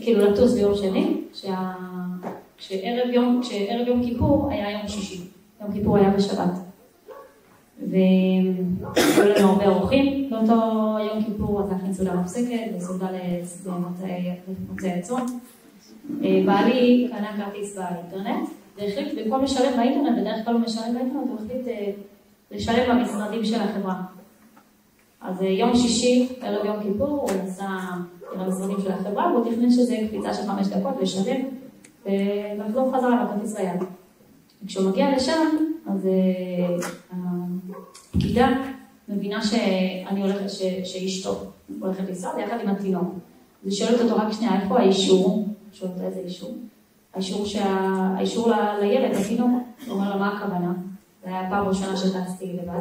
כאילו לטוס ביום שני, כשערב יום כיפור היה יום שישי. יום כיפור היה בשבת. והיו לנו הרבה אורחים באותו יום כיפור, אז להכין סעודה מפסקת וסעודה למוצאי צום. בעלי קנה כרטיס באינטרנט, והחליט במקום לשלם באינטרנט, בדרך כלל הוא משלם באינטרנט, הוא החליט לשלם במשרדים של החברה. אז יום שישי, ערב יום כיפור, הוא נסע למשרדים של החברה, והוא תכנן שזה קפיצה של 5 דקות לשלם, ולחזור חזרה בכרטיס ביד. כשהוא מגיע לשם, אז הפקידה מבינה שאני הולכת, שאשתו הולכת לנסוע, ויחד עם התינוק. אז היא שואלת אותו רק שנייה, איפה האישור? שואלת איזה אישור? האישור לילד, התינוק. הוא אומר לה, מה הכוונה? זה היה פעם ראשונה שטסתי לבד.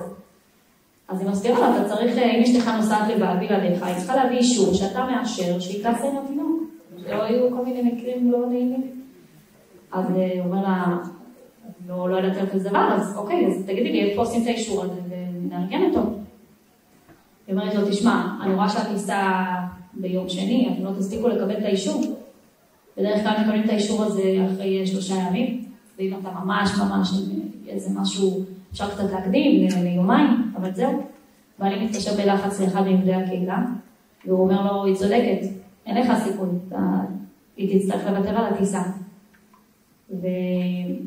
אז היא מסבירה לה, אתה צריך, אם אשתך נוסעת לבד בלעדיך, היא צריכה להביא אישור שאתה מאשר שהיא טסה עם התינוק. שלא היו כל מיני מקרים לא נעימים. אז הוא אומר לה, לא יודעת על כזה דבר, אז אוקיי, אז תגידי לי, איפה עושים את האישור הזה ונארגן אותו. היא אומרת לו, תשמע, אני רואה שאת ניסה ביום שני, אתם לא תספיקו לקבל את האישור. בדרך כלל מקבלים את האישור הזה אחרי 3 ימים, ואם אתה ממש איזה משהו, אפשר קצת להקדים ליומיים, אבל זהו. ואני מתקשר בלחץ לאחד מיהודי הקהילה, והוא אומר לו, היא צודקת, אין לך סיכוי, היא תצטרך לוותר על הטיסה. ובעלי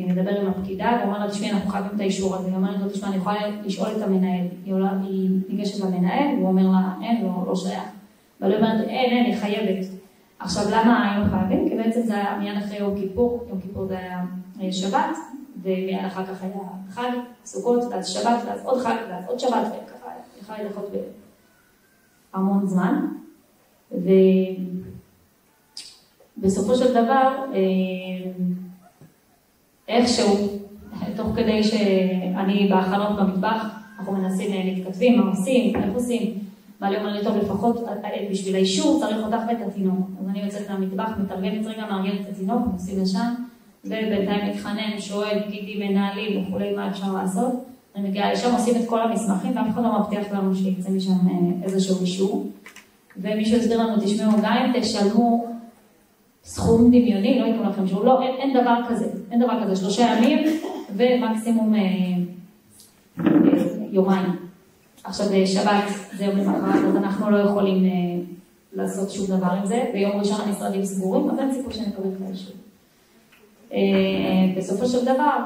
מדבר עם הפקידה, ואומר לה, תשמעי, אנחנו חייבים את האישור הזה. היא אומרת לו, תשמע, אני יכולה לשאול את המנהל. היא ניגשת למנהל, והוא אומר לה, אין, לא שייך. אבל היא אומרת, אין, היא חייבת. עכשיו, למה היינו חייבים? כי בעצם זה היה מיד אחרי יום כיפור. יום כיפור זה היה שבת, ומיד אחר כך היה חג, סוכות, ואז שבת, ואז עוד חג, ואז עוד שבת, וככה יכולה לדחות בהמון זמן. ובסופו של דבר, איכשהו, תוך כדי שאני בהכנות במטבח, אנחנו מנסים להתכתבים, מה עושים, איך עושים. בעלי אומר לי, טוב, לפחות בשביל האישור צריך אותך ואת התינוק. אז אני יוצאת מהמטבח, מתרגמת רגע, מארגנת את התינוק, נוסעים לשם, ובינתיים מתחנן, שואל, פקידים, מנהלים וכולי, מה אפשר לעשות. אני מגיעה לשם, עושים את כל המסמכים, ואף אחד לא מבטיח לנו שיצא משם איזשהו אישור. ומישהו הסביר לנו, תשמעו, גם אם תשלמו סכום דמיוני, לא ייתנו לכם שהוא, לא, אין דבר כזה, אין דבר כזה, 3 ימים ומקסימום יומיים. עכשיו שבת זה יום למחרת, אז אנחנו לא יכולים לעשות שום דבר עם זה, ביום ראשון המשרדים סגורים, אבל אין סיכוי שנקבל את האישור. בסופו של דבר,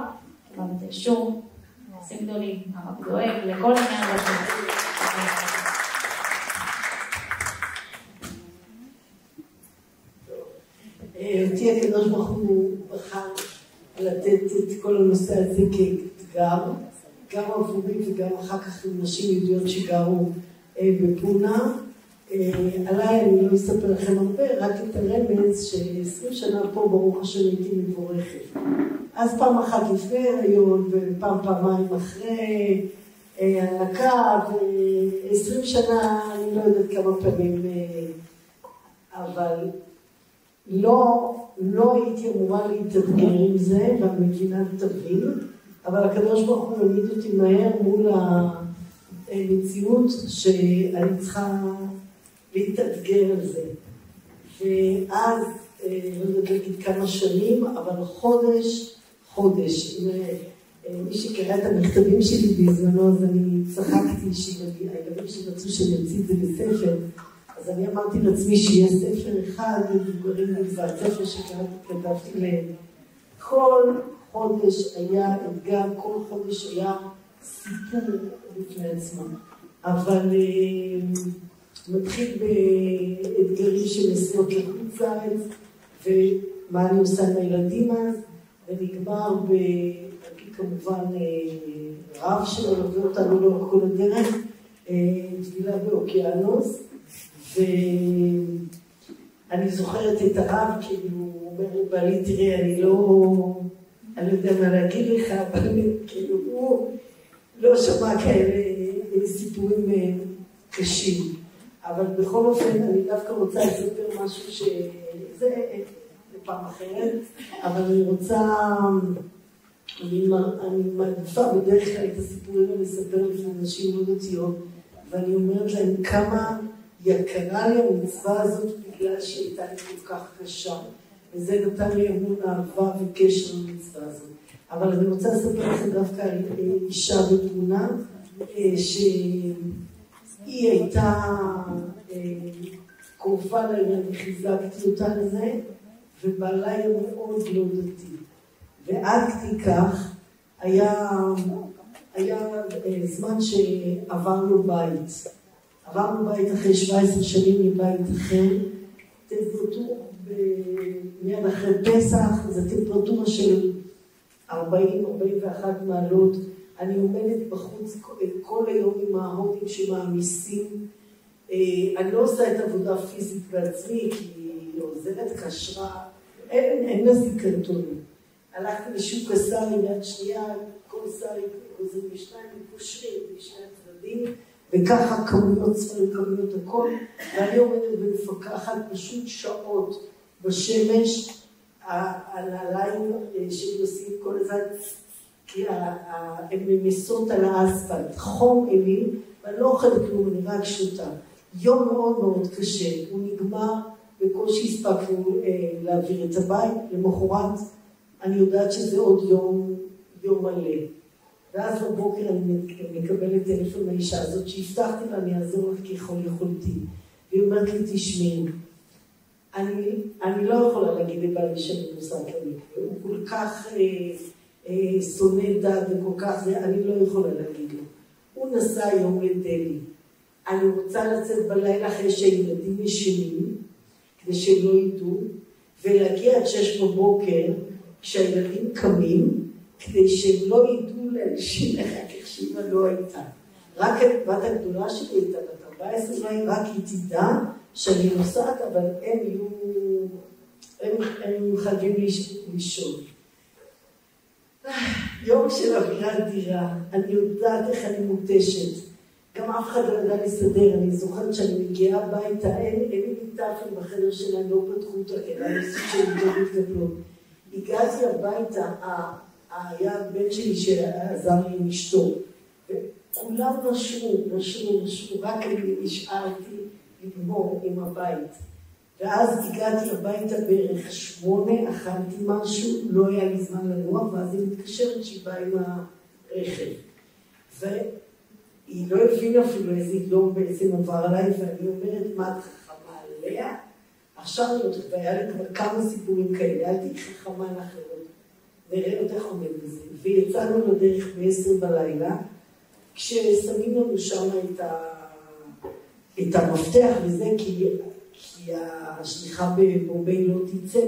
קיבלנו את האישור, מעשים גדולים, הרב דואג לכל עניין הזה. אותי הקדוש ברוך הוא בחר לתת את כל הנושא הזה כאתגר, גם עבורי וגם אחר כך עם נשים יהודיות שגרו בפונה. עליי אני לא אספר לכם הרבה, רק את הרמז ש20 שנה פה ברוך השם הייתי מבורכת. אז פעם אחת לפני הריון פעמיים אחרי הנקה, ו20 שנה אני לא יודעת כמה פעמים, אבל לא הייתי אמורה להתאתגר עם זה, והמדינה תבין, אבל הקדוש ברוך הוא העמיד אותי מהר מול המציאות שאני צריכה להתאתגר על זה. ואז, לא יודעת להגיד כמה שנים, אבל חודש, מי שקרא את המכתבים שלי בזמנו, אז אני צחקתי שהילדים שלי רצו שאני אוציא את זה בספר, אז אני אמרתי לעצמי שיהיה ספר אחד מבוגרים בלבד, ספר שכתבתי להם. כל חודש היה אתגר, כל חודש היה סיפור בפני עצמם. אבל מתחיל באתגרים של נסיעות לחוץ לארץ, ומה אני עושה עם הילדים אז, ונגמר כמובן רב שמלווה אותנו לאורך כל הדרך, תפילה באוקיינוס, ואני זוכרת את הרב, כאילו הוא אומר לבעלי, תראה, אני לא יודע מה להגיד לך, אבל כאילו הוא לא שמע כאלה סיפורים קשים. אבל בכל אופן אני דווקא רוצה לספר משהו שזה פעם אחרת, אבל אני רוצה, אני מעדיפה בדרך כלל את הסיפורים האלה לספר לפני אנשים לא דתיות, ואני אומרת להם כמה יקרה לי המצווה הזאת בגלל שהייתה לי כל כך קשה, וזה נתן לי אמון אהבה וקשר למצווה הזאת. אבל אני רוצה לספר לכם דווקא על אישה בתמונה, שהיא הייתה קרובה לעניין וחיזקתי אותה לזה, ובעלה היה מאוד לא דתי. ועד כדי כך היה זמן שעברנו בית. עברנו בית אחרי 17 שנים מבית אחר, טמפרטורה מיד אחרי פסח, זו טמפרטורה של 40-41 מעלות. אני עומדת בחוץ כל היום עם ההודים שמעמיסים. אני לא עושה את עבודה פיזית בעצמי, כי היא עוזרת קשרה, אין לה זיקנטונים. הלכתי לשוק הסארי מיד שנייה, כל סארי עוזרים בשניים, מקושרים בשני הצדדים, וככה כמויות ספרים, כמויות הכל, ואני עומדת ומפקחת פשוט שעות בשמש, על הלילה שהם עושים כל הזמן, כי הן ממיסות על האספלט, חום אלים, ואני לא אוכלת כלום, אני רק שותה. יום מאוד מאוד קשה, הוא נגמר, בקושי הספקנו להעביר את הבית, למחרת אני יודעת שזה עוד יום מלא. ואז בבוקר אני מקבלת טלפון מהאישה הזאת, שהבטחתי לה, אני אעזור לך ככל יכולתי. והיא אומרת לי, תשמעי, אני לא יכולה להגיד לבעלי שאני נוסעת למקווה, הוא כל כך שונא דת וכל כך זה, אני לא יכולה להגיד לו. הוא נסע יום לדלי. אני רוצה לצאת בלילה אחרי שהילדים ישנים, כדי שהם לא ידעו, ולהגיע עד 6 בבוקר, כשהילדים קמים, כדי שהם לא ידעו לאנשים אחר כך שאמא לא הייתה. רק הבת הגדולה שלי הייתה בת 14, רק היא תדע שאני נוסעת, אבל הם חייבים לישון. יום של אווירת דירה, אני יודעת איך אני מותשת. גם אף אחד לא ידע לסדר, אני זוכרת שאני מגיעה הביתה, אין לי טפל בחדר שלהם, לא פתחו אותה, אלא נושאים של גדולות גדולות. הגעתי הביתה, היה בן שלי שעזר לי עם אשתו, וכולם נשרו, רק אני נשארתי לגמור עם הבית. ואז הגעתי הביתה בערך 8, אכלתי משהו, לא היה לי זמן לנוח, ואז היא מתקשרת שהיא באה עם הרכב. והיא לא הבינה אפילו איזה יום בעצם עבר עליי, ואני אומרת, מה את חכמה עליה? עכשיו אני יודעת, והיה לי כבר כמה סיפורים כאלה, הייתי חכמה לאחרות, נראה אותך עומד בזה. ויצאנו לדרך ב10 בלילה, כששמים לנו שם את המפתח וזה, כי השליחה בבומביי לא תצא,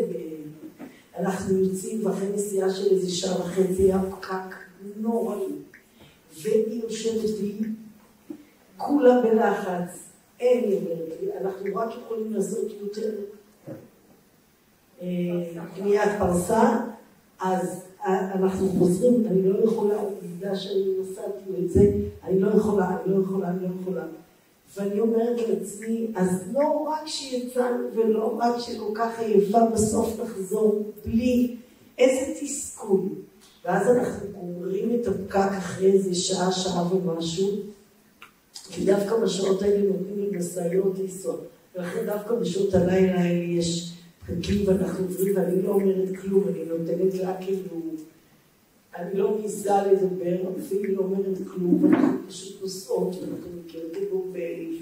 אנחנו יוצאים ואחרי נסיעה של איזה שעה וחצי, היה פקק נוראי, והיא יושבת לי, כולה בלחץ, אין לי אומרת לי, אנחנו רק יכולים לעשות יותר בניית פרסה, אז אנחנו חוזרים, אני לא יכולה, בגלל שאני נסעתי את זה, אני לא יכולה. ואני אומרת לעצמי, אז לא רק שיצאנו ולא רק שכל כך עייפה בסוף נחזור בלי איזה תסכול. ואז אנחנו גומרים את הפקק אחרי איזה שעה ומשהו, כי דווקא בשעות האלה נותנים לי משאיות לנסוע. ולכן דווקא בשעות הלילה האלה יש פקקים ואנחנו עוברים ואני לא אומרת כלום, אני נותנת לה כאילו, אני לא מזה לדבר, אפילו לא אומרת כלום, ואנחנו פשוט נוסעות, ואנחנו מכירות את בומביי,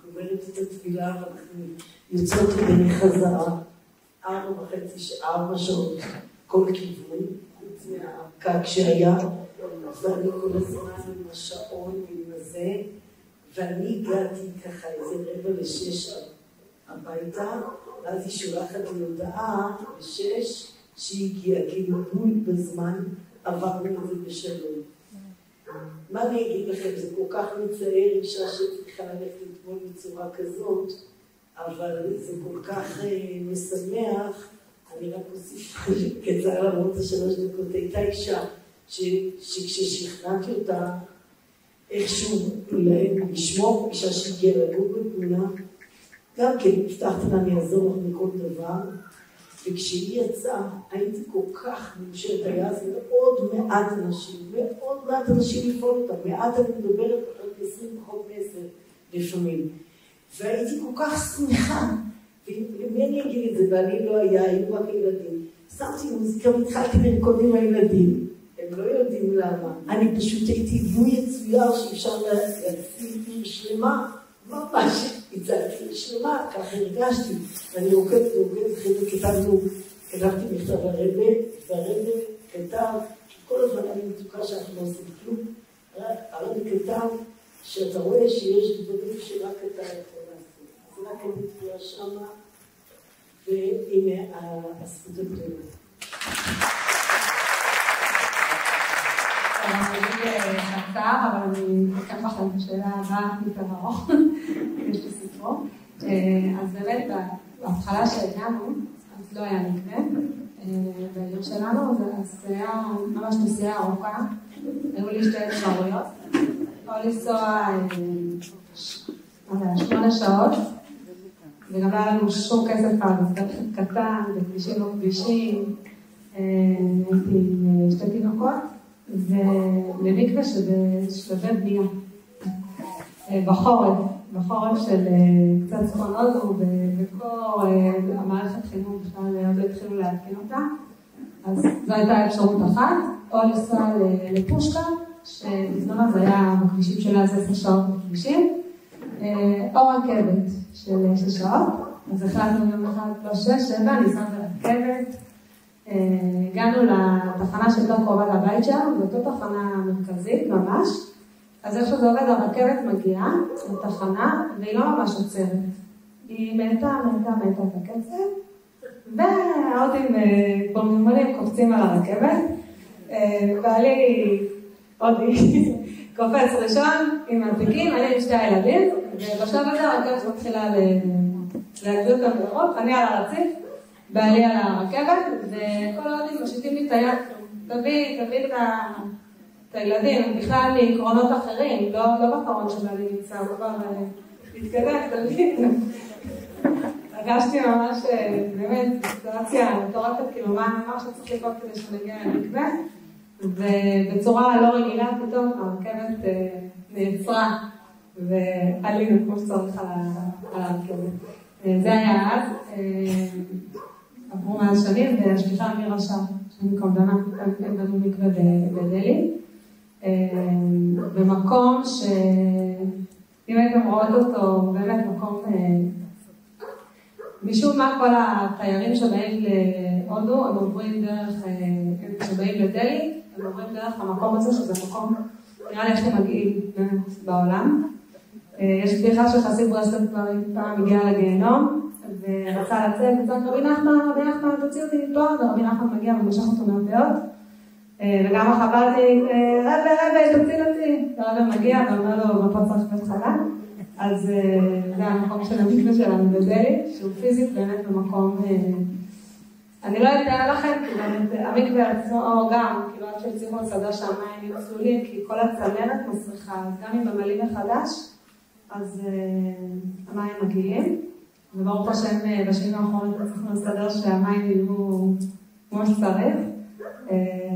וגומרת את התפילה, ואנחנו יוצאות לדרך חזרה, 4 שעות כל כיוון, חוץ מהפקק שהיה, ואני כל הזמן עם השעון ועם הזה, ואני הגעתי ככה איזה 5:45 הביתה, ואז היא שולחת לי הודעה ב6 שהיא הגיעה, כאילו בול בזמן עברנו את זה בשלום. מה אני אגיד לכם, זה כל כך מצער אישה שצריכה ללכת לטבול בצורה כזאת, אבל זה כל כך משמח. אני רק אוסיף קצר למרות ה3 דקות, הייתה אישה שכששכנעתי אותה איכשהו לשמור אישה שהגיעה לגור בתמונה, גם כן הבטחתי לה אני אעזור לך מכל דבר, וכשהיא יצאה הייתי כל כך מאושרת, היה אז מאוד מעט אנשים לפעול אותה, מעט אני מדברת 20 פחות 10 לפעמים, והייתי כל כך שמחה, ומי אני אגיד את זה, ואני לא היה, היו רק ילדים, שמתי מוזיקה והתחלתי לרקוד עם הילדים, הם לא יודעים למה, אני פשוט הייתי דמוי מצויר שאפשר להציל עיר שלמה, ממש הצלתי עיר שלמה, ככה הרגשתי, ואני רוקדת, אחרי זה כתבתי מכתב הרבא, והרבא כתב, כל הזמן אני מצוקה שאנחנו לא עושים כלום, הרבא כתב שאתה רואה שיש דברים שרק אתה יכול לעשות, אז רק אני תקועה שמה, והנה הזכות הגדולה. אני אגיד קצר, אבל אני אקח לכם את השאלה הבאה יותר ארוך, יש לי סיפור. אז באמת, בהתחלה שהגענו, אז לא היה מקרה, בעיר שלנו, אז זה היה ממש נסיעה ארוכה, היו לי 2 אפשרויות, או לנסוע 8 שעות, וגם לא היה לנו שום כסף על דרך קטן, בכבישים לא כבישים, הייתי עם 2 תינוקות, ולמקווה שבשלבי בנייה, בחורף של קצת צפון הודו, ובקור המערכת חינוך בכלל עוד לא התחילו להתקין אותה, אז זו הייתה אפשרות אחת, או לנסוע לפושקה, שבזמן זה היה בכבישים שלה 10 שעות בכבישים, או רכבת של 6 שעות, אז החלטנו יום אחד, לא 6, 7, ניסענו ברכבת, הגענו לתחנה שיותר קרובה לבית שלנו, באותו תחנה מרכזית ממש, אז איך שזה עובד, הרכבת מגיעה לתחנה, והיא לא ממש עוצרת. היא מתה את הקצב, והאוטים בולמולים קופצים על הרכבת, ועלי אודי קופץ ראשון עם הדביקים, אני עם 2 ילדים, ובשלב הזה הרכבת מתחילה להגביר אותם לרוב, אני על הרציף, בעלי על הרכבת, וכל העודים מושיטים לי את היד, תביא את הילדים, הם בכלל מעקרונות אחרים, לא בקרון שבעלי נמצא, הוא כבר מתקדם, תביא. הרגשתי ממש, באמת, סיטואציה מטורפת, כאילו מה שצריך לקרות כדי שנגיע למקווה, ובצורה לא רגילה פתאום הרכבת נעצרה, ועלינו כמו שצריך על הרכבת. זה היה אז, עברו מאז שנים, והשליחה מירה שם, שאני קומדנה, הם בנו מקווה בדלי, במקום שאם הייתם רואות אותו, באמת מקום, משום מה כל התיירים שבאים להודו, הם עוברים דרך, שבאים לדלי, הם עוברים דרך המקום הזה, שזה מקום, נראה לי הכי מגעיל בעולם. יש בדיחה שחסיד ברסלב פעם הגיע לגיהנום, ורצה לצאת, וצריך רבי נחמן, תוציא אותי מפה, ורבי נחמן מגיע ומשך אותו מהפאות, וגם החברתי, רבי, תוציא אותי, ורבי מגיע ואומר לו, מפה צריך בית חלה, אז זה המקום של המקווה שלנו בדלי, שהוא פיזית באמת במקום, אני לא אתאר לכם, כי באמת המקווה עצמו גם, כאילו עד שהצליחו לסדר שהמים יהיו צלולים, כי כל הצמרת מסריחה, אז גם אם ממלאים מחדש, אז המים מגיעים, וברוך השם בשנים האחרונות צריכים לסדר שהמים יהיו כמו שצריך.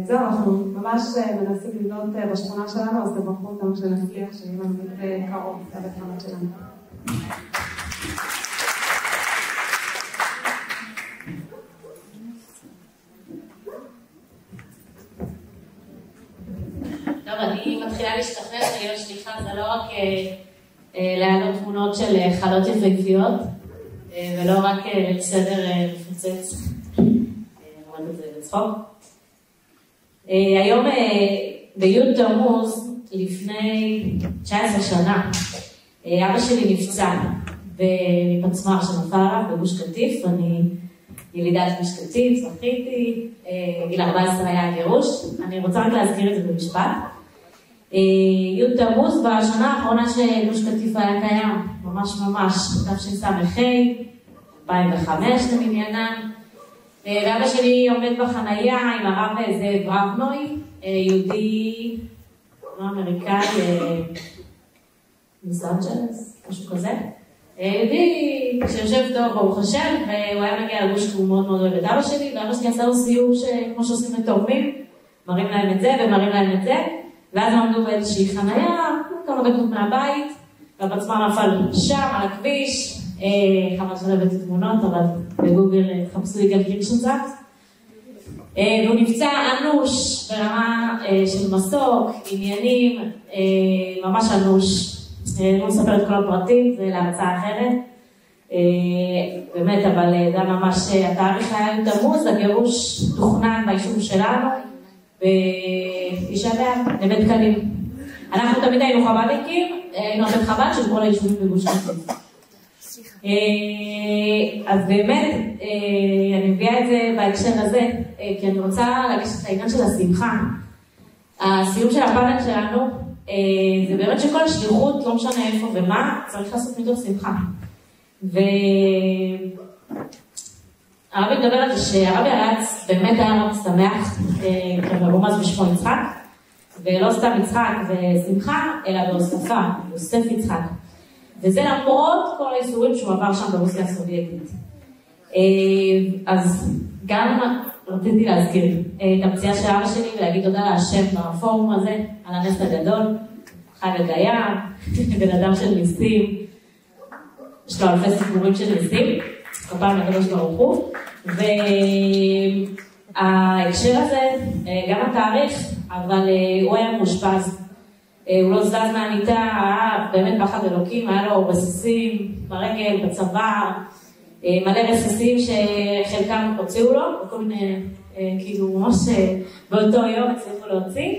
זהו, אנחנו ממש מנסים לבנות בשכונה שלנו, אז תברכו אותנו שנצליח שיהיה לנו קרוב לבית חנות שלנו. טוב, אני מתחילה להשתכנע להיות שליחה, זה לא רק להעלות תמונות של חלות יפהפיות, ולא רק לסדר מפוצץ, למד את זה בצחוק. היום בי' תמוז, לפני 19 שנה, אבא שלי נפצע בפצמ"ר שנפל עליו בגוש קטיף. אני ילידת גוש קטיף, זכיתי, גיל 14 היה הגירוש. אני רוצה רק להזכיר את זה במשפט. י' תמוז בשנה האחרונה שגוש קטיף היה קיים, ממש, תשס"ה, 2005 למניינם. ואבא שלי עומד בחנייה עם הרב זאב רבנוי, יהודי לא אמריקאי, לוס אנג'לס, משהו כזה. יהודי שיושב טוב ברוך השם, והוא היה מגיע לגוש כי הוא מאוד מאוד אוהב את אבא שלי, ואבא שלי עשה לו סיור כמו שעושים לתורמים, מראים להם את זה ומראים להם את זה, ואז עמדו באיזושהי חנייה, כמה דקות מהבית, והפצמ"ר נפל שם על הכביש, חבל שלא הבאתי תמונות, אבל בגוגל תחפשו יגאל קירשנזקס. והוא נפצע אנוש ברמה של מסוק, עניינים, ממש אנוש. לא נספר את כל הפרטים, זה להרצאה אחרת. באמת, אבל זה ממש, התאריך היה י' תמוז, הגירוש תוכנן ביישוב שלנו, בתשעה באב, לבית קלים. אנחנו תמיד היינו חב"דניקים, היינו בית חב"ד של כל היישובים בגוש קטיף. אז באמת, אני מביאה את זה בהקשר הזה, כי אני רוצה להגיש את העניין של השמחה. הסיום של הפאנל שלנו, זה באמת שכל שליחות, לא משנה איפה ומה, צריך לעשות מתוך שמחה. הרבי מדבר על זה שהרבי הרץ באמת היה רב שמח, כמרומז בשמו יצחק, ולא סתם יצחק ושמחה, אלא בהוספה, יוסף יצחק. וזה למרות כל האיסורים שהוא עבר שם ברוסיה הסובייטית. אז גם רציתי להזכיר את הפציעה של אבא שלי ולהגיד תודה להשם בפורום הזה, על הנס הגדול, חי ודיה, בן אדם של ניסים, יש לו אלפי סיפורים של ניסים, כפיים לקדוש ברוך הוא, וההקשר הזה, גם התאריך, אבל הוא היה מאושפז. הוא לא זז מהמיטה, היה באמת פחד אלוקים, היה לו רסיסים ברגל, בצוואר, מלא רסיסים שחלקם הוציאו לו, וכל מיני, כאילו ממש באותו יום הצליחו להוציא,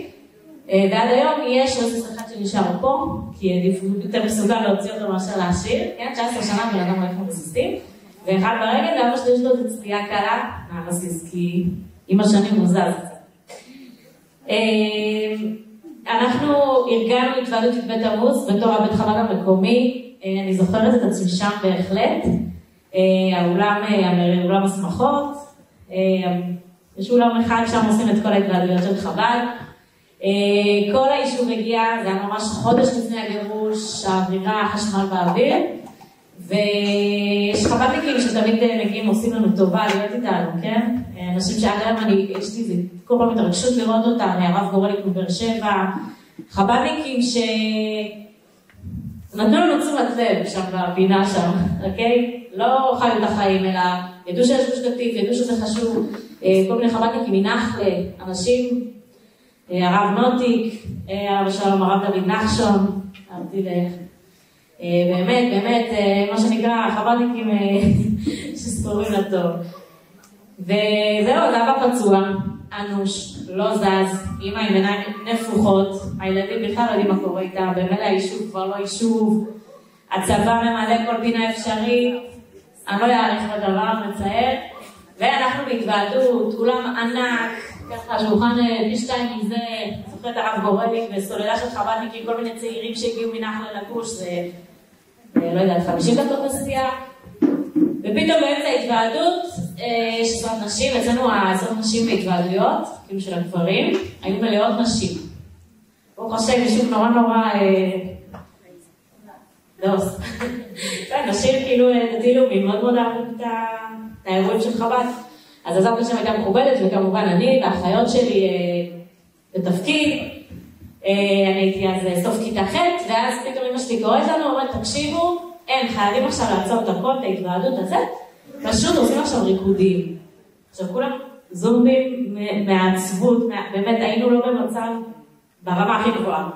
ועד היום יש רסיס אחד שנשאר פה, כי עדיף יותר מסוגל להוציא אותו מאשר להשאיר, כן, 19 שנה בן אדם הולך רסיסים, ואחד ברגל, ואבא שלי יש לו את צפייה קלה מהרסיס, כי עם השנים הוא זז קצת. אנחנו ארגנו התוועדות את בית תמוז בתור הבית חב"ד המקומי, אני זוכרת את עצמי שם בהחלט, אולם השמחות, יש אולם אחד שם עושים את כל ההתוועדויות של חב"ד, כל היישוב הגיע, זה היה ממש חודש לפני הגירוש, האווירה, החשמל באוויר, ויש חב"דניקים שתמיד מגיעים, עושים לנו טובה להיות איתנו, כן? אנשים שעד היום יש לי כל פעם התרגשות לראות אותם, הרב גורליק מבאר שבע, חב"דניקים שנתנו לנו תשומת לב שם בפינה שם, אוקיי? לא חיו את החיים, אלא ידעו שיש גוש קטיף, ידעו שזה חשוב, כל מיני חב"דניקים מנחלה, אנשים, הרב נוטיק, הרב שלום, הרב דוד נחשון, אהבתי לך. באמת, מה שנקרא, חב"דניקים שספורים לטוב. וזהו, זה אבא פצוע, אנוש, לא זז, אמא עם עיניים נפוחות, הילדים בכלל לא יודעים מה קורה איתה, במילא היישוב כבר לא יישוב, הצבא ממלא כל פינה אפשרית, אני לא אעריך בדבר, מצער, ואנחנו בהתוועדות, אולם ענק, ככה שולחן פי 2 מזה, זוכרת הרב גורליק וסוללה של חב"דניקים, כל מיני צעירים שהגיעו מנחלה לגוש, זה לא יודעת, 50 דקות נסיעה, ופתאום באמצע ההתוועדות, יש עשרות נשים, אצלנו העשרות נשים בהתוועדויות, כאילו של הגברים, היו מלאות נשים. ברוך השם, יישוב נורא דוס. נשים כאילו תטילו מאוד מאוד אהבו את האירועים של חב"ד. אז עזרתי שם הייתה מכובדת, וכמובן אני והאחיות שלי בתפקיד. אני הייתי אז סוף כיתה ח', ואז פתאום אמא שלי קוראת לנו, אומרת, תקשיבו, חייבים עכשיו לעצור את הכל, את ההתוועדות הזה, פשוט עושים עכשיו ריקודים. עכשיו כולם זומבים מהעצבות, באמת היינו לא במצב ברמה הכי גבוהה.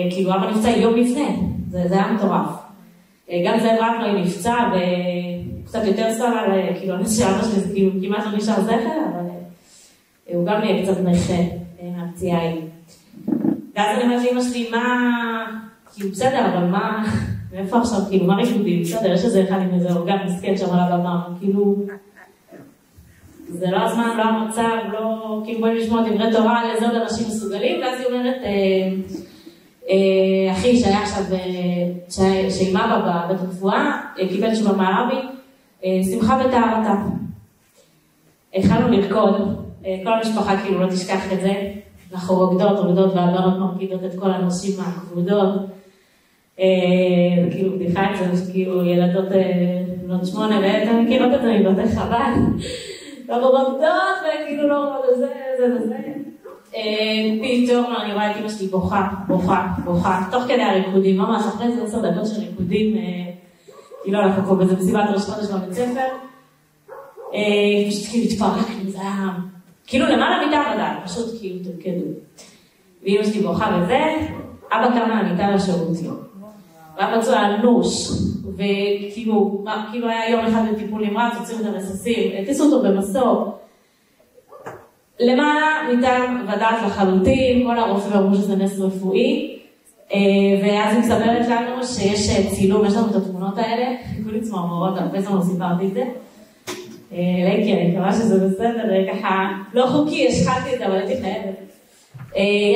כאילו אבא נפצע יום לפני, זה היה מטורף. גם זאב רבנוי נפצע, וקצת יותר סבל, כאילו אני שאבא שלי, כאילו כמעט לא נשאר זכר, אבל הוא גם נהיה קצת נכה מהפציעה ההיא. ואז אני אומרת לאמא שלי, מה, כאילו בסדר, אבל מה, מאיפה עכשיו, כאילו, מה ריקודים? בסדר, יש איזה אחד עם איזה אורגן מסכן שם על הבמה, כאילו, זה לא הזמן, לא המצב, לא, כאילו בואי לשמוע דברי תורה, לזה עוד אנשים מסוגלים, ואז היא אומרת, אחי שהיה עכשיו, שעם אבא בבית רפואה, קיבל תשובה מהרבי, שמחה בטהרתה. התחלנו לרקוד, כל המשפחה כאילו לא תשכח את זה, אנחנו רוקדות, והבנות מרקידות את כל הנשים הכבודות, וכאילו בדיחה את זה, כאילו ילדות בנות 8 ואתם מכירות את זה מבתי חב"ד, אנחנו רוקדות וכאילו לא רוקדות זה. פתאום אני רואה את אמא שלי בוכה, תוך כדי הריקודים, ממש אחרי זה 10 דקות של ריקודים, כאילו אנחנו פה באיזה מסיבת ראש חודש בבית ספר, פשוט כאילו התפרקנו, זה היה כאילו למעלה מיטה ודאי, פשוט כאילו תרקדו. ואמא שלי בוכה וזה, אבא קם מהמיטה לשירותים. והיה פצוע אנוש, וכאילו היה יום אחד בטיפול נמרץ, הוציאו את הרסיסים, הטיסו אותו במסוק. למעלה מיטה ודעת לחלוטין, כל הרופאים אמרו שזה נס רפואי, ואז היא מספרת לנו שיש צילום, יש לנו את התמונות האלה, כולי צמרמורות, הרבה זמן לא סיפרתי את זה. לייקי, אני מקווה שזה בסדר, ככה לא חוקי, השחלתי את זה, אבל הייתי חייבת.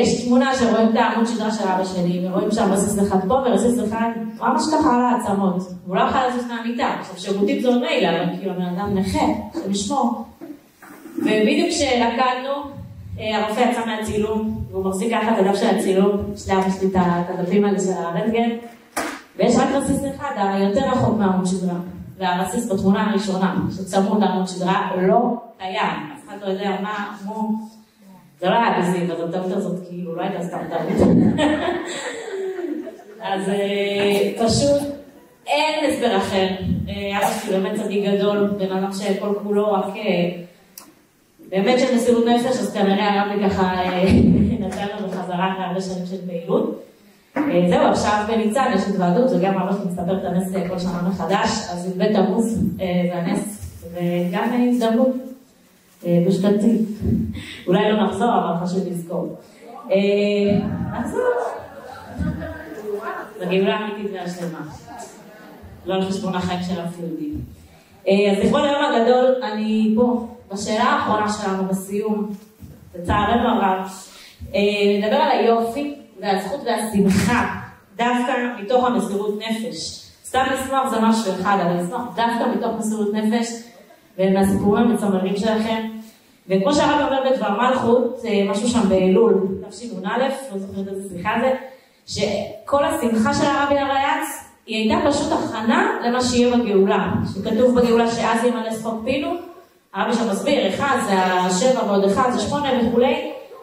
יש תמונה שרואים את העמוד שדרה של אבא שלי, ורואים שם רסיס אחד פה ורסיס אחד, ממש ככה על העצמות. הוא לא יכול לזוז מהמיטה. עכשיו, שירותים זה עוד מילא, אבל כאילו הבן אדם נכה, שמשמור. ובדיוק כשלקדנו, הרופא יצא מהצילום, והוא מחזיק ככה את הדף של הצילום, שלי אבא שלי את הדפים האלה של הרנטגן, ויש רק רסיס אחד, היותר רחוק מהעמוד שדרה. והרסיס בתמונה הראשונה, שצמוד לעמוד שדרה, לא קיים. אף אחד לא יודע מה, זה לא היה בזיב, אז הטעות הזאת כאילו לא הייתה סתם טעות. אז פשוט אין הסבר אחר. אבא שלי באמת צדיק גדול, בן אדם שכל כולו רק באמת של מסירות נפש, אז כנראה הרבי ככה נתן לנו בחזרה הרבה שנים של פעילות. זהו, עכשיו בניצן יש התוועדות, וגם אבא שלי מספר את הנס כל שנה מחדש, אז בית תמוז זה הנס, וגם הזדמנות. בשתתי. אולי לא נחזור, אבל חשוב לזכור. נחזור. זה גאולה אמיתית והשלמה. לא על חשבון החיים של הפילודים. אז לכבוד היום הגדול, אני פה, בשאלה האחרונה שלנו בסיום, לצערנו הרב, נדבר על היופי והזכות והשמחה, דווקא מתוך המסירות נפש. סתם לשמוח זה משהו אחד, אבל לשמוח דווקא מתוך מסירות נפש, ומהסיפורים המצמררים שלכם. וכמו שהרב אומר בדבר מלכות, משהו שם באלול, תשנ"א, לא זוכרת איזה סליחה זה, שכל השמחה של הרבי הרייץ, היא הייתה פשוט הכנה למה שיהיה בגאולה. שכתוב בגאולה שאז ימלא שפוק פינו, הרבי שם מסביר, 1 זה 7 ועוד 1 זה 8 וכו',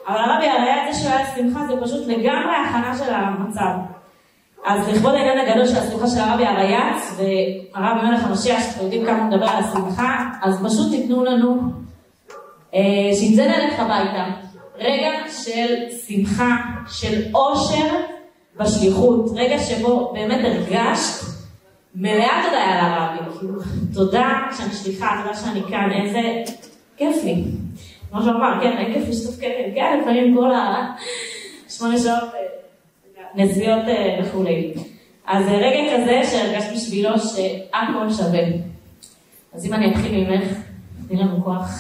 אבל הרבי הרייץ זה שהוא היה שמחה, זה פשוט לגמרי הכנה של המצב. אז לכבוד העניין הגדול של השמחה של הרבי הרייץ, והרבי מלך המשיח, שאתם יודעים כמה מדבר על השמחה, אז פשוט תיתנו לנו, שעם זה נלך הביתה, רגע של שמחה, של אושר בשליחות, רגע שבו באמת הרגשת, מלאה תודה על הרבי, כאילו, תודה שאני שליחה, תודה שאני כאן, איזה כיף לי. כמו שאומר, כן, אין כיף לשתוף כלים, כן, לפעמים כל 8 שעות, נסיעות וכולי. אז רגע כזה שהרגשת בשבילו שהכל שווה. אז אם אני אתחיל ממך, תני לנו כוח.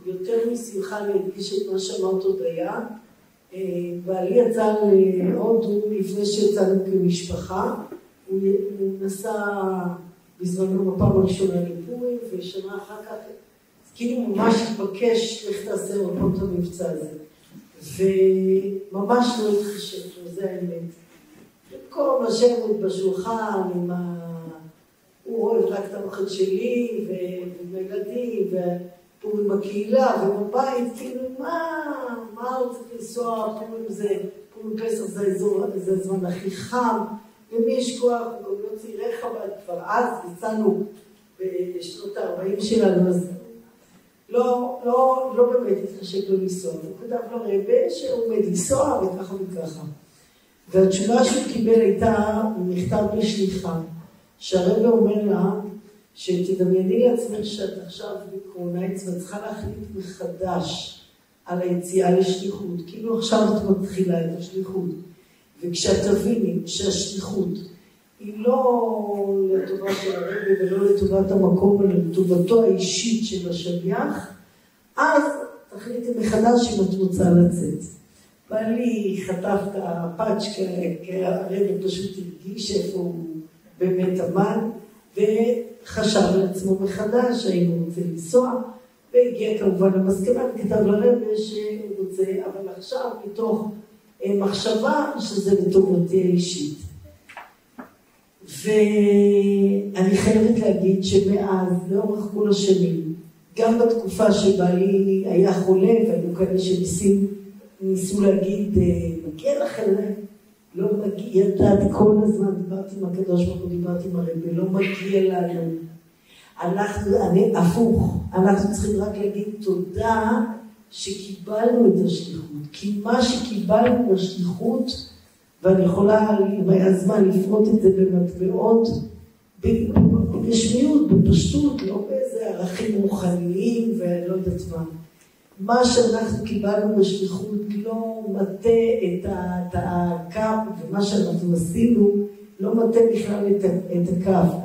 יותר משמחה אני אדגיש את מה שאמרת הודיה. בעלי יצא להודו לפני שיצאנו כמשפחה. הוא נסע בזמנו בפעם הראשונה לפורים, ושנה אחר כך כאילו ממש התבקש איך תעשה עוד פעם את המבצע הזה. וממש לא התחשב לו, זה האמת. כל מה שבט בשולחן, הוא אוהב רק את האוכל שלי, ועם הילדים, ופורים בקהילה, ובבית, כאילו, מה הוא צריך לנסוע, פורים זה, פורים פסח זה הזמן הכי חם, ומי יש כוח, הוא גם לא צעירי חב"ד, כבר אז יצאנו בשנות ה-40 שלנו, אז לא באמת התחשק לו לנסוע, הוא כתב לרבא שהוא עומד לנסוע וככה וככה. והתשובה שהוא קיבל הייתה מכתב לשליחה, שהרבא אומר לה, שתדמייני לעצמך שאת עכשיו בקרונאית, ואת צריכה להחליט מחדש על היציאה לשליחות, כאילו עכשיו את מתחילה את השליחות, וכשאת תביני שהשליחות היא לא לטובת הרבי ולא לטובת המקום, אלא לטובתו האישית של השליח, אז תחליטי מחדש אם את רוצה לצאת. בעלי חטף את הפאץ' כי הרבי פשוט הרגיש איפה הוא באמת אמן, וחשב על עצמו מחדש האם הוא רוצה לנסוע, והגיע כמובן למסקנה, וכתב לרבי שהוא רוצה, אבל עכשיו מתוך מחשבה שזה לטובתי האישית. ואני חייבת להגיד שמאז, לאורך כל השנים, גם בתקופה שבעלי היה חולה, והיו כאלה שניסו להגיד, מגיע לכם, לא מגיע, ידעתי כל הזמן, דיברתי עם הקדוש ברוך הוא, דיברתי עם הרבי, לא מגיע לנו. הפוך, אנחנו צריכים רק להגיד תודה שקיבלנו את השליחות, כי מה שקיבלנו בשליחות, ואני יכולה, אם היה זמן, לפרוט את זה במטבעות, בגשמיות, בפשטות, לא באיזה ערכים רוחניים ואני לא יודעת מה. מה שאנחנו קיבלנו בשליחות לא מטה את הקו, ומה שאנחנו עשינו לא מטה בכלל את הקו.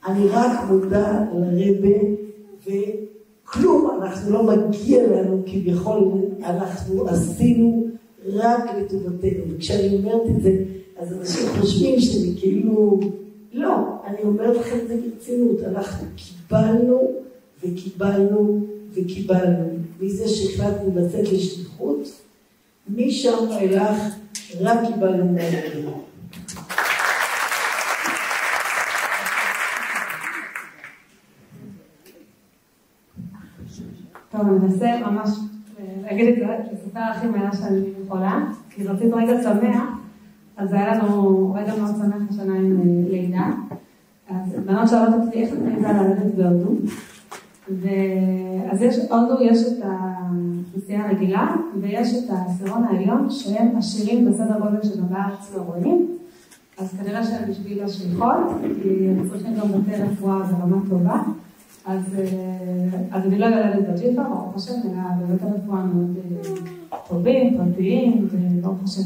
אני רק מודע לרבי, וכלום אנחנו לא מגיע לנו, כביכול אנחנו עשינו רק לטובתנו. וכשאני אומרת את זה, אז אנשים חושבים שאני כאילו, לא, אני אומרת לכם את זה ברצינות, אנחנו קיבלנו וקיבלנו וקיבלנו. מזה שהחלטנו לצאת לשליחות, משם ואילך רק קיבלנו מהרבי. טוב, אני מנסה ממש להגיד את זה, לספר הכי מהר שאני יכולה, כי רציתי רגע שמח, אז היה לנו רגע מאוד שמח השנה עם לידה, אז בנות שאלות אותי איך את מעיזה ללדת בהודו, אז הודו יש את הנסיעה הרגילה, ויש את העשירון העליון, שהם עשירים בסדר גודל של בארץ לא רואים, אז כנראה שהם בשביל השליחות, כי הם צריכים גם בתי רפואה ברמה טובה, אז אני לא ילדת בג'יפה, ברוך השם, אלא בבית הרפואה מאוד טובים, פרטיים, וברוך השם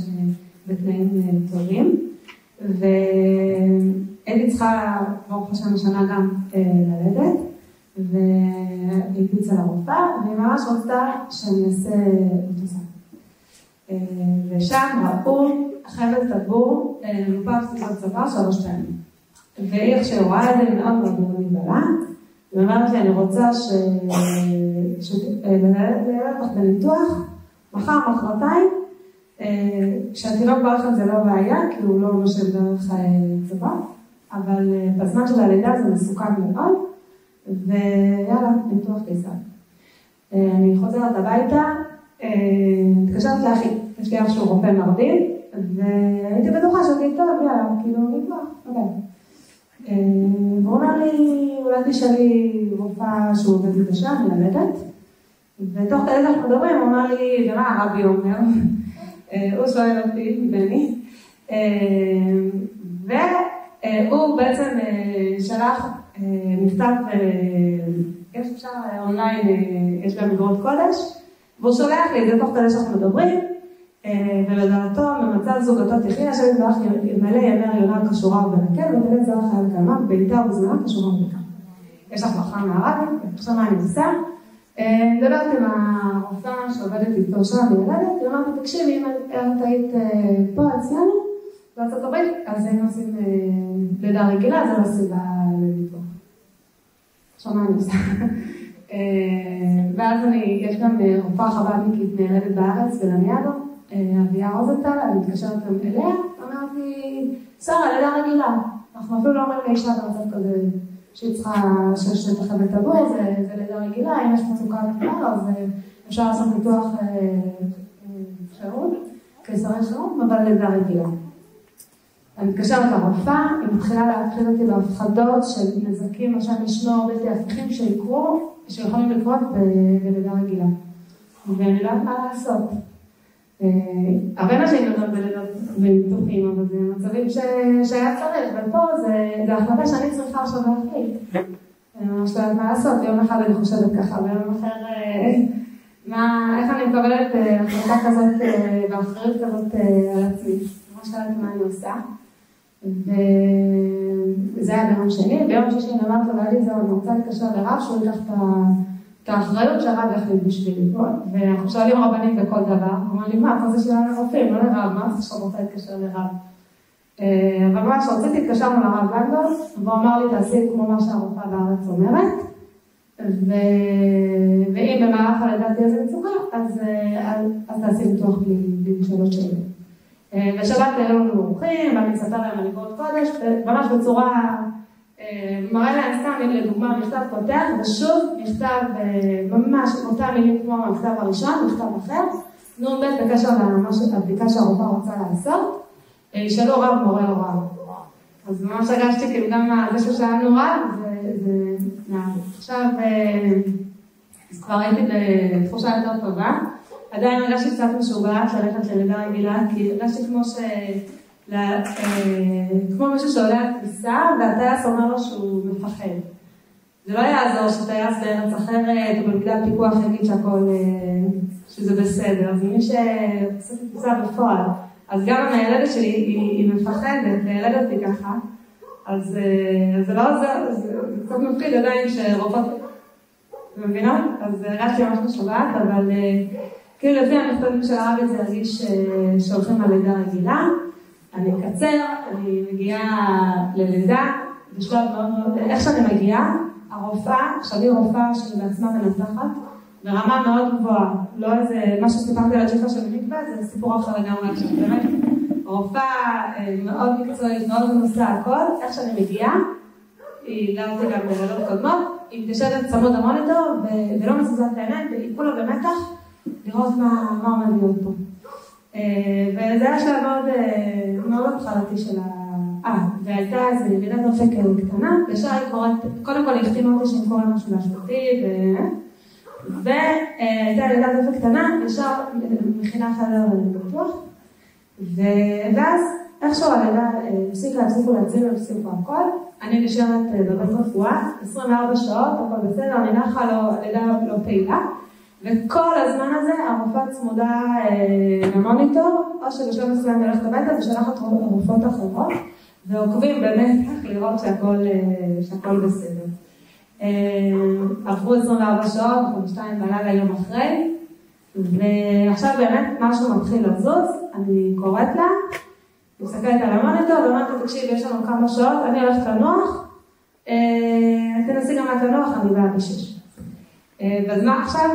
בתנאים טובים. ואלי צריכה, ברוך השם, השנה גם ללדת, והייתי אצל הרופאה, והיא ממש רצתה שאני אעשה אולטרסאונד. ושם ראו חבל טבור, מופע פסיכות צוואר 3 פעמים. והיא איך שרואה את זה מאוד מאוד נבהלה, היא אומרת לי, אני רוצה ללדת לך בניתוח, מחר, מחרתיים, כשהתינוק ברחם זה לא בעיה, כי הוא לא נושם דרך צוואר, אבל בזמן של הלידה זה מסוכן מאוד, ויאללה, ניתוח קיסר. אני חוזרת הביתה, התקשרת לאחי, יש לי אח שהוא רופא מרדים, והייתי בטוחה שאני טוב, יאללה, כאילו ניתוח, אוקיי. והוא אומר לי, אולי תשאלי רופאה שהוא עובד בקשה, מלמדת, ותוך כדי אנחנו מדברים, הוא אומר לי, ומה הרבי אומר? הוא שואל אותי, בני, והוא בעצם שלח מכתב, יש אפשר אונליין, יש גם אגרות קודש, והוא שולח לי, זה תוך כדי שאנחנו מדברים, ולדעתו, ממצב זוגתו תחיה, השם יתברך מלא ימי הריונה כשורה ובנקל, ותלת זרח חייל קמה, ביתה ובזמנה כשורה ובנקל. יש לך ברכה מהרבי, עכשיו מה אני עושה? דברת עם הרופאה שעובדת איתו שם בילדת, ואמרתי, תקשיבי, אם את היית פה אצלנו, בארצות הברית, אז היינו עושים לידה רגילה, זה לא סיבה לביטוח. עכשיו מה אני עושה? ואז יש גם רופאה חב"דניקית נהלדת בארץ, בלניאדו, אביה רוזנטל, אני מתקשרת אליה, אמרתי, שרה, לידה רגילה. אנחנו אפילו לא אומרים לאישה במצב כזה, שהיא צריכה שתחב את הבור, זה לידה רגילה, אם יש מצוקה כבר, אז אפשר לעשות ניתוח חירום, קיסרי חירום, אבל לידה רגילה. אני מתקשרת לרופאה, היא מתחילה להפחיד אותי בהפחדות של נזקים, עכשיו ישנו בלתי הפיכים שיקרו, שיכולים לקרות בלידה רגילה. ואני לא יודעת מה לעשות. הרבה נשים יודעות בניתוחים, אבל זה מצבים שהיה צריך, ופה זה החלטה שאני צריכה עכשיו להחליט. אני ממש לא יודעת מה לעשות, יום אחד אני חושבת ככה, ויום אחר איך אני מקבלת החלטה כזאת ואחריות כזאת על עצמי. ממש קראתי מה אני עושה. וזה היה ביום שני. ביום שישי אני אמרת לו, לי זהו, אני רוצה להתקשר לרב, שהוא ייקח את האחריות שהרב יחליט בשבילי. ואנחנו שואלים רבנים בכל דבר. הוא אומר לי, מה, פה זה שאלה לרופאים, לא לרב, מה זה שאתה רוצה להתקשר לרב? אבל ממש רציתי להתקשרנו לרב לנדאו, והוא אמר לי, תעשי כמו מה שהרופאה בארץ אומרת. ואם במהלך הלידה תהיה איזה מצוקה, אז תעשי ביטוח בלי שאלות שלי. בשבת היו לנו אורחים, ואני מספר להם על ליבות קודש, ממש בצורה, מראה להם סתם, לדוגמה, מכתב פותח, ושוב מכתב ממש אותה מילים כמו המכתב הראשון, מכתב אחר, נ"ב בקשר לבדיקה שהרופאה רוצה לעשות, ישאלו רב מורה או רב. אז ממש הרגשתי כאילו גם זה ששאלנו רב, עכשיו כבר הייתי בתחושה יותר טובה, עדיין הרגשתי קצת משוגעת ללכת ללידה רגילה, כי הרגשתי כמו מישהו שעולה על טיסה, והטייס אומר לו שהוא מפחד. זה לא יעזור שטייס בארץ אחרת, או בגלל פיקוח יגיד שזה בסדר, אז מי שעושה טיסה בפועל, אז גם הילדת שלי היא מפחדת, והילדת אותי ככה, אז זה לא עוזר, זה קצת מפחיד עדיין שרופאות, מבינות? אז הרגשתי ממש משוגעת, אבל כאילו לפי המכתבים של הרבי זה הרגיש שהולכים על לידה רגילה, אני אקצר, אני מגיעה ללידה, בשלב מאוד, איך שאני מגיעה, הרופאה, עכשיו היא רופאה שהיא בעצמה מנתחת, ברמה מאוד גבוהה, לא איזה, מה שסיפרתי על הג'יפה של מקווה, זה סיפור אחר לגמרי, באמת, רופאה מאוד מקצועית, מאוד מנוסה, הכל, איך שאני מגיעה, היא גרתי גם בלילות קודמות, היא מתיישבת צמוד המוניטור, ולא מזיזה את העיניים, והיא כולה במתח, לראות מה עומד להיות פה. וזה היה שלב מאוד התחלתי של והייתה איזו ירידת דופק קטנה, וישר היא קוראת, קודם כל היא החתימה אותי שאני קורא משהו להשמתי, והייתה ירידת דופק קטנה, ישר מכינה חדר בטוח, ואז איכשהו הלידה הפסיקו להציל והפסיקו הכל, אני נשארת בבית רפואה, 24 שעות, הכל בסדר, אני נחה הלידה לא פעילה, וכל הזמן הזה הרופאה צמודה למוניטור, או שבשלב מסוים הלכת הביתה ושלחת רופאות אחרות, ועוקבים באמת לראות שהכל בסדר. עברו 24 שעות, 2 בלילה יום אחרי, ועכשיו באמת משהו מתחיל לזוז, אני קוראת לה, היא מסתכלת על המוניטור ואומרת, תקשיב, יש לנו כמה שעות, אני הולכת לנוח, תנסי גם את לנוח, אני באה ב6. בזמן עכשיו,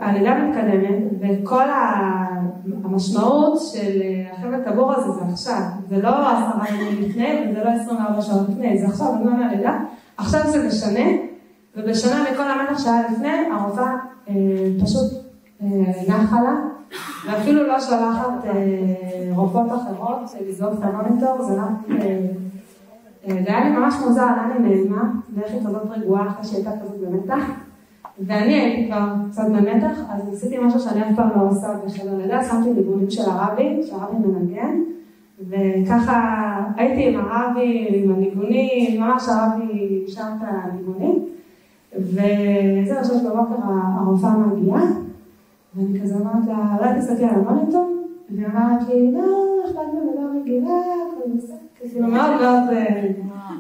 הלידה מתקדמת, וכל המשמעות של החבל טבור הזה זה עכשיו, זה לא 10 ימים לפני, וזה לא 24 שעות לפני, זה עכשיו בזמן הלידה, עכשיו זה משנה, ובשנה מכל המתח שהיה לפני, הרופאה פשוט נחה לה, ואפילו לא שלחת רופאות אחרות לזרוק את המוניטור, זה היה לי ממש מוזר, היה לי נעימה, ואיך היא כזאת רגועה אחרי שהייתה כזאת במתח, ואני הייתי כבר קצת במתח, אז עשיתי משהו שאני אף פעם לא עושה בחדר לידה, שמתי ניגונים של הרבי, שהרבי מנגן, וככה הייתי עם הרבי, עם הניגונים, ממש הרבי שר את הניגונים, וזהו, שיש בבוקר הרופאה מגיעה, ואני כזה אמרת לה, אולי תסתכלי על המוניטור, והיא אמרת לי, לא, אכפת לי לא רגילה, הכל בסדר, כאילו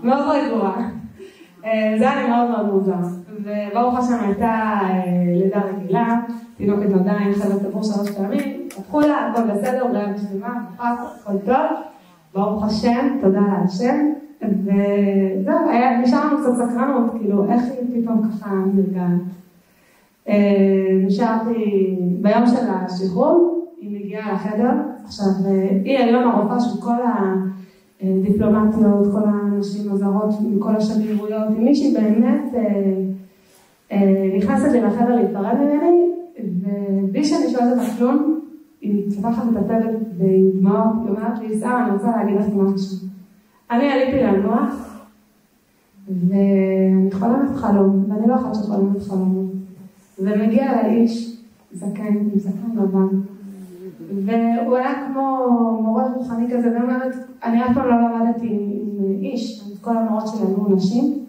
מאוד רגועה. זה היה לי מאוד מאוד מוזר, וברוך השם הייתה לידה רגילה, תינוקת נולדה עם חבל טבור 3 פעמים, הפכו לה, הכל בסדר, אולי בשלמה, הכל טוב, ברוך השם, תודה להשם, וזהו, נשאר לנו קצת סקרנות, כאילו איך היא פתאום ככה נרגעת. נשארתי ביום של השחרור, היא מגיעה לחדר, עכשיו היא היום הרופאה של כל הדיפלומטיות, כל האנשים הזרות, כל השגרירויות, עם מישהי באמת נכנסת לי לחדר להתפרד ממני, ובלי שאני שואלת את הכלום, היא פתחת מטפלת בדמעות, היא אומרת לי, שרה, אני רוצה להגיד לך משהו. אני עליתי לנוח, ואני חולמת חלום, ואני לא אחת שחולמת חלום. ומגיע לאיש זקן, עם זקן לבן, והוא היה כמו מורה רוחני כזה, ואומרת, אני אף פעם לא למדתי עם איש, כל המורות שלי היו נשים,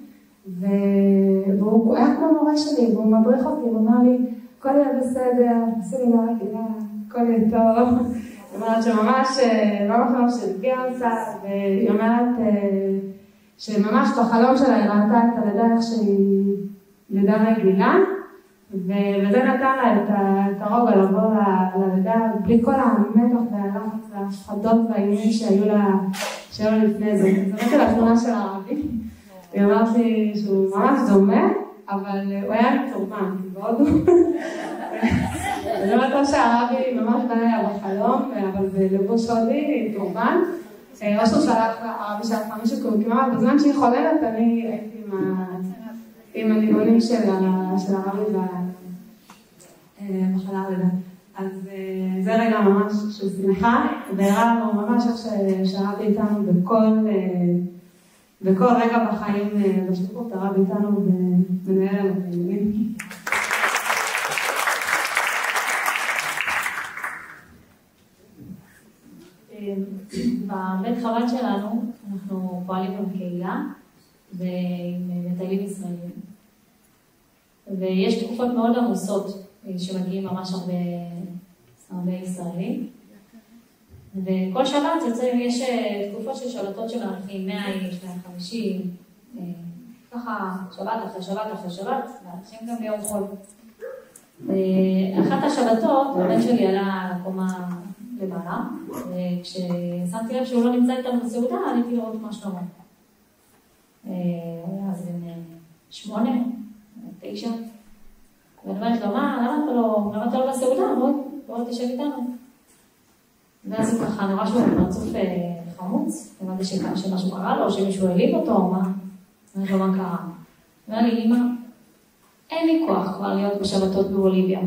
והוא היה כמו מורה שלי, והוא מדריך אותי, הוא אמר לי, הכל יהיה בסדר, עשינו לה רגילה, הכל יהיה טוב. היא אומרת שממש, לא ממש שהגיעה אותה, והיא אומרת שממש בחלום שלה היא ראתה את הלידה איך שהיא לידה רגילה, וזה נתן לה את הרוגע לבוא ללידה בלי כל המתח והלחץ וההפחדות והאיומים שהיו לה לפני זה. זו לה תמונה של הרבי, היא אמרת לי שהוא ממש דומה, אבל הוא היה מצורמן, בהודו. אני אומרת שהרבי ממש בא היה בחלום, אבל בלבוש הודי, צורמן. או שהוא שלח, הרבי שלח מישהו כמעט, בזמן שהיא חוללת, אני הייתי עם הניגונים של הרבי במחלה הלידה. אז זה רגע ממש של שמחה, והראה לנו ממש איך שהרבי איתנו בכל רגע בחיים בשליחות, הרבי איתנו ומנהל לנו את העניינים. בבית חב"ד שלנו אנחנו פועלים בקהילה ועם מטיילים ישראלים. ויש תקופות מאוד עמוסות שמגיעים ממש הרבה ישראלים. וכל שבת יש תקופות של שבתות שמארחים 100 איש, 150, ככה שבת אחרי שבת אחרי שבת, מארחים גם ביום חול. אחת השבתות, הבן שלי עלה לקומה למעלה, וכששמתי לב שהוא לא נמצא איתנו בסעודה, עליתי לראות מה שלמה. אז בן 8, 9, ואני אומרת לו, למה אתה לא בסעודה? בוא תשב איתנו. ואז הוא ככה נראה שהוא פרצוף חמוץ, הבנתי שמשהו קרה לו, או שמישהו העליב אותו, או מה? אני לא מה קרה. ואומר לי, אמא, אין לי כוח כבר להיות בשבתות בבוליביה.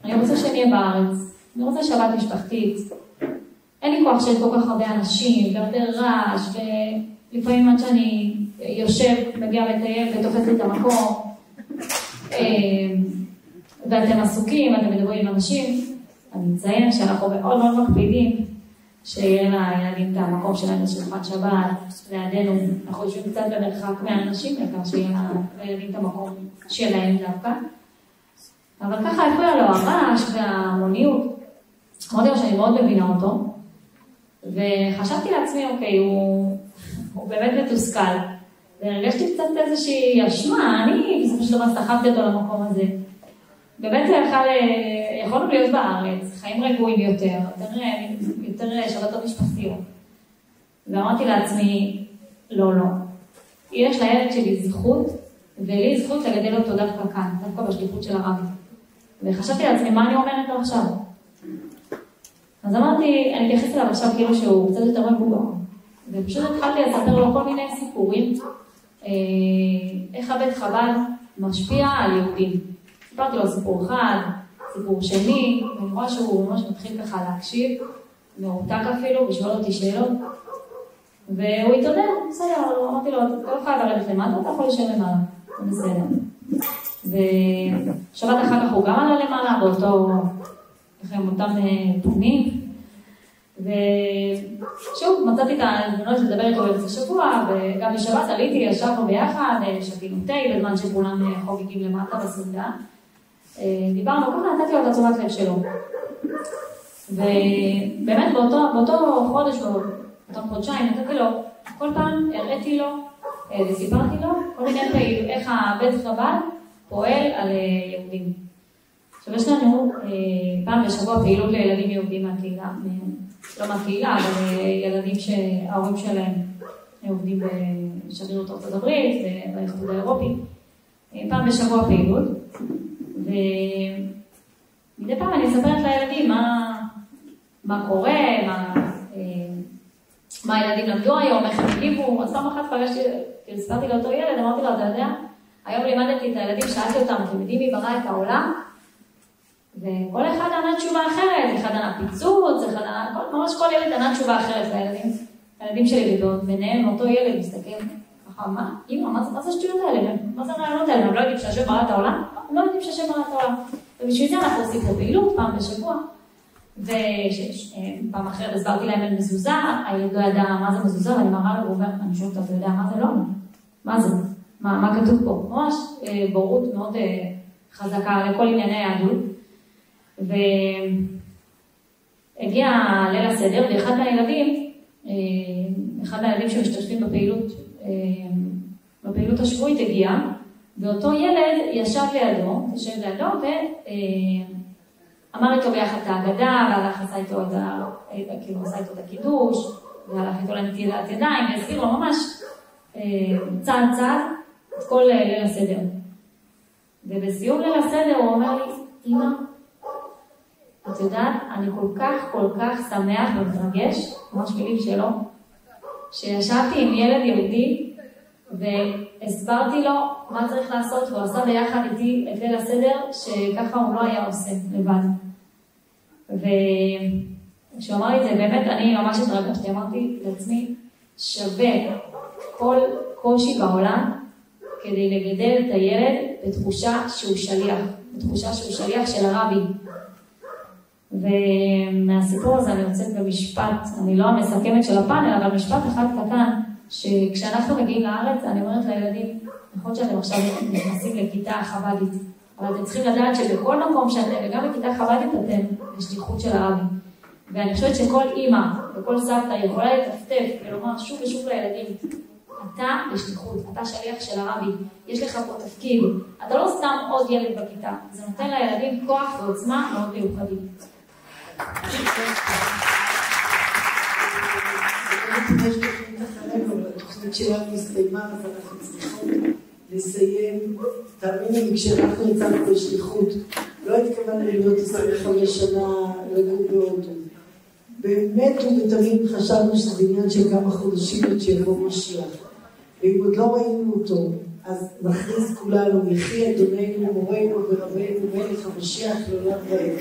אני רוצה שנהיה בארץ, אני רוצה שבת משפחתית. אין לי כוח שיש כל כך הרבה אנשים, והרבה רעש, ולפעמים עד שאני יושב, מגיע לטייל ותופס לי את המקום, ואתם עסוקים, אתם מדברים עם אנשים. אני מציין שאנחנו מאוד מאוד מקפידים שיהיה לילדים את המקום שלהם לשולחן שבת, לידינו, אנחנו יושבים קצת במרחק מהאנשים, לכך שיהיה לילדים את המקום שלהם דווקא. אבל ככה הפריע לו הרעש והמוניות. אמרתי לו שאני מאוד מבינה אותו, וחשבתי לעצמי, אוקיי, הוא באמת מתוסכל, והרגשתי קצת איזושהי אשמה, אני בסופו של דבר סחבתי אותו למקום הזה. באמת יכולנו להיות בארץ, חיים רגועים יותר שבתות משפחתיות. ואמרתי לעצמי, לא. יש לילד שלי זכות, ולי זכות לגדל אותו דווקא כאן, דווקא בשליחות של הרבי. וחשבתי לעצמי, מה אני אומרת לו עכשיו? אז אמרתי, אני מתייחסת אליו עכשיו כאילו שהוא קצת יותר מבוגר. ופשוט התחלתי לספר לו כל מיני סיפורים, איך הבית חב"ד משפיע על יהודים. סיפרתי לו סיפור אחד, סיפור שני, ואני רואה שהוא ממש מתחיל ככה להקשיב, מרותק אפילו, ושואל אותי שאלות, והוא התעודד, בסדר, אמרתי לו, אתה לא חייב לרדת למטה, אתה יכול להישאר למעלה, זה בסדר. ושבת אחר כך הוא גם עלה למעלה, אחרי אותם פונים, ושוב, מצאתי את ההזדמנות לדבר איתו באמצע השבוע, וגם בשבת עליתי, ישבנו ביחד, שתינו תה, בזמן שכולם חוגגים למטה בסעודה. דיברנו ככה, נתתי לו את התשומת לב שלו. ובאמת באותו חודש, באותם חודשיים, נתתי לו, כל פעם הראיתי לו וסיפרתי לו כל מיני פעיל, איך הבית חב"ד פועל על יהודים. עכשיו יש לנו פעם בשבוע פעילות לילדים יהודים מהקהילה, לא מהקהילה, אבל ילדים שההורים שלהם עובדים בשגרירות ארצות הברית ובאיחוד האירופי. פעם בשבוע פעילות, ומדי פעם אני מספרת לילדים מה קורה, מה הילדים למדו היום, איך הם הגיבו. אז פעם אחת סיפרתי לאותו ילד, אמרתי לו, אתה יודע, היום לימדתי את הילדים, שאלתי אותם, אתם יודעים מי ברא את העולם? וכל אחד ענה תשובה אחרת, אחד ענה פיצוץ, ממש כל ילד ענה תשובה אחרת לילדים. הילדים שלי ביניהם, אותו ילד מסתכל, ככה, אמא, מה זה השטויות האלה? מה זה הרעיונות האלה? הם לא יודעים שהשם ברא את העולם? הם לא יודעים שהשם ברא את העולם. ובשביל זה אנחנו עושים פה פעילות פעם בשבוע. ופעם אחרת הסברתי להם על מזוזה, הילד לא ידע מה זה מזוזה, ואני מראה לו, אני שואלת, אתה יודע מה זה? לא, מה זה? מה כתוב פה? ממש בורות מאוד חזקה לכל ענייני היהדות. והגיע ליל הסדר, ואחד מהילדים שמשתתפים בפעילות השבועית הגיע, ואותו ילד ישב לידו, ואמר איתו ביחד את ההגדה, והלך עשה איתו את הקידוש, והלך איתו לנטילת ידיים, והזכיר לו ממש צעד צעד את כל ליל הסדר. ובסיום ליל הסדר הוא אומר לי, אמא, את יודעת, אני כל כך שמח ומתרגש, ממש מילים שלו, שישבתי עם ילד יהודי והסברתי לו מה צריך לעשות, והוא עשה ביחד איתי את ליל הסדר שככה הוא לא היה עושה לבד. וכשהוא אמר לי את זה, באמת אני ממש התרגשתי, אמרתי לעצמי, שווה כל קושי בעולם כדי לגדל את הילד בתחושה שהוא שליח של הרבי. ומהסיפור הזה אני יוצאת במשפט, אני לא המסכמת של הפאנל, אבל משפט אחד קטן, שכשאנחנו מגיעים לארץ, אני אומרת לילדים, נכון שאתם עכשיו נכנסים לכיתה חב"דית, אבל אתם צריכים לדעת שבכל מקום שאתם, וגם בכיתה חב"דית אתם בשליחות של הרבי. ואני חושבת שכל אימא וכל סבתא יכולה לטפטף ולומר שוב ושוב לילדים, אתה בשליחות, אתה שליח של הרבי, יש לך פה תפקיד, אתה לא סתם עוד ילד בכיתה, זה נותן לילדים כוח ועוצמה מאוד מיוחדים. התוכנית שלנו הסתיימה, אז אנחנו צריכות לסיים. תאמיני לי, כשאנחנו יצאנו בשליחות, לא התכוונו להיות 25 שנה, לא הגענו בהודו. באמת ובתמיד חשבנו שזה עניין של כמה חודשים עד שיבוא משיח. ואם עוד לא ראינו אותו, אז נכריז כולנו, יחי אדוננו, מורנו ורבנו, מלך המשיח לעולם ועד.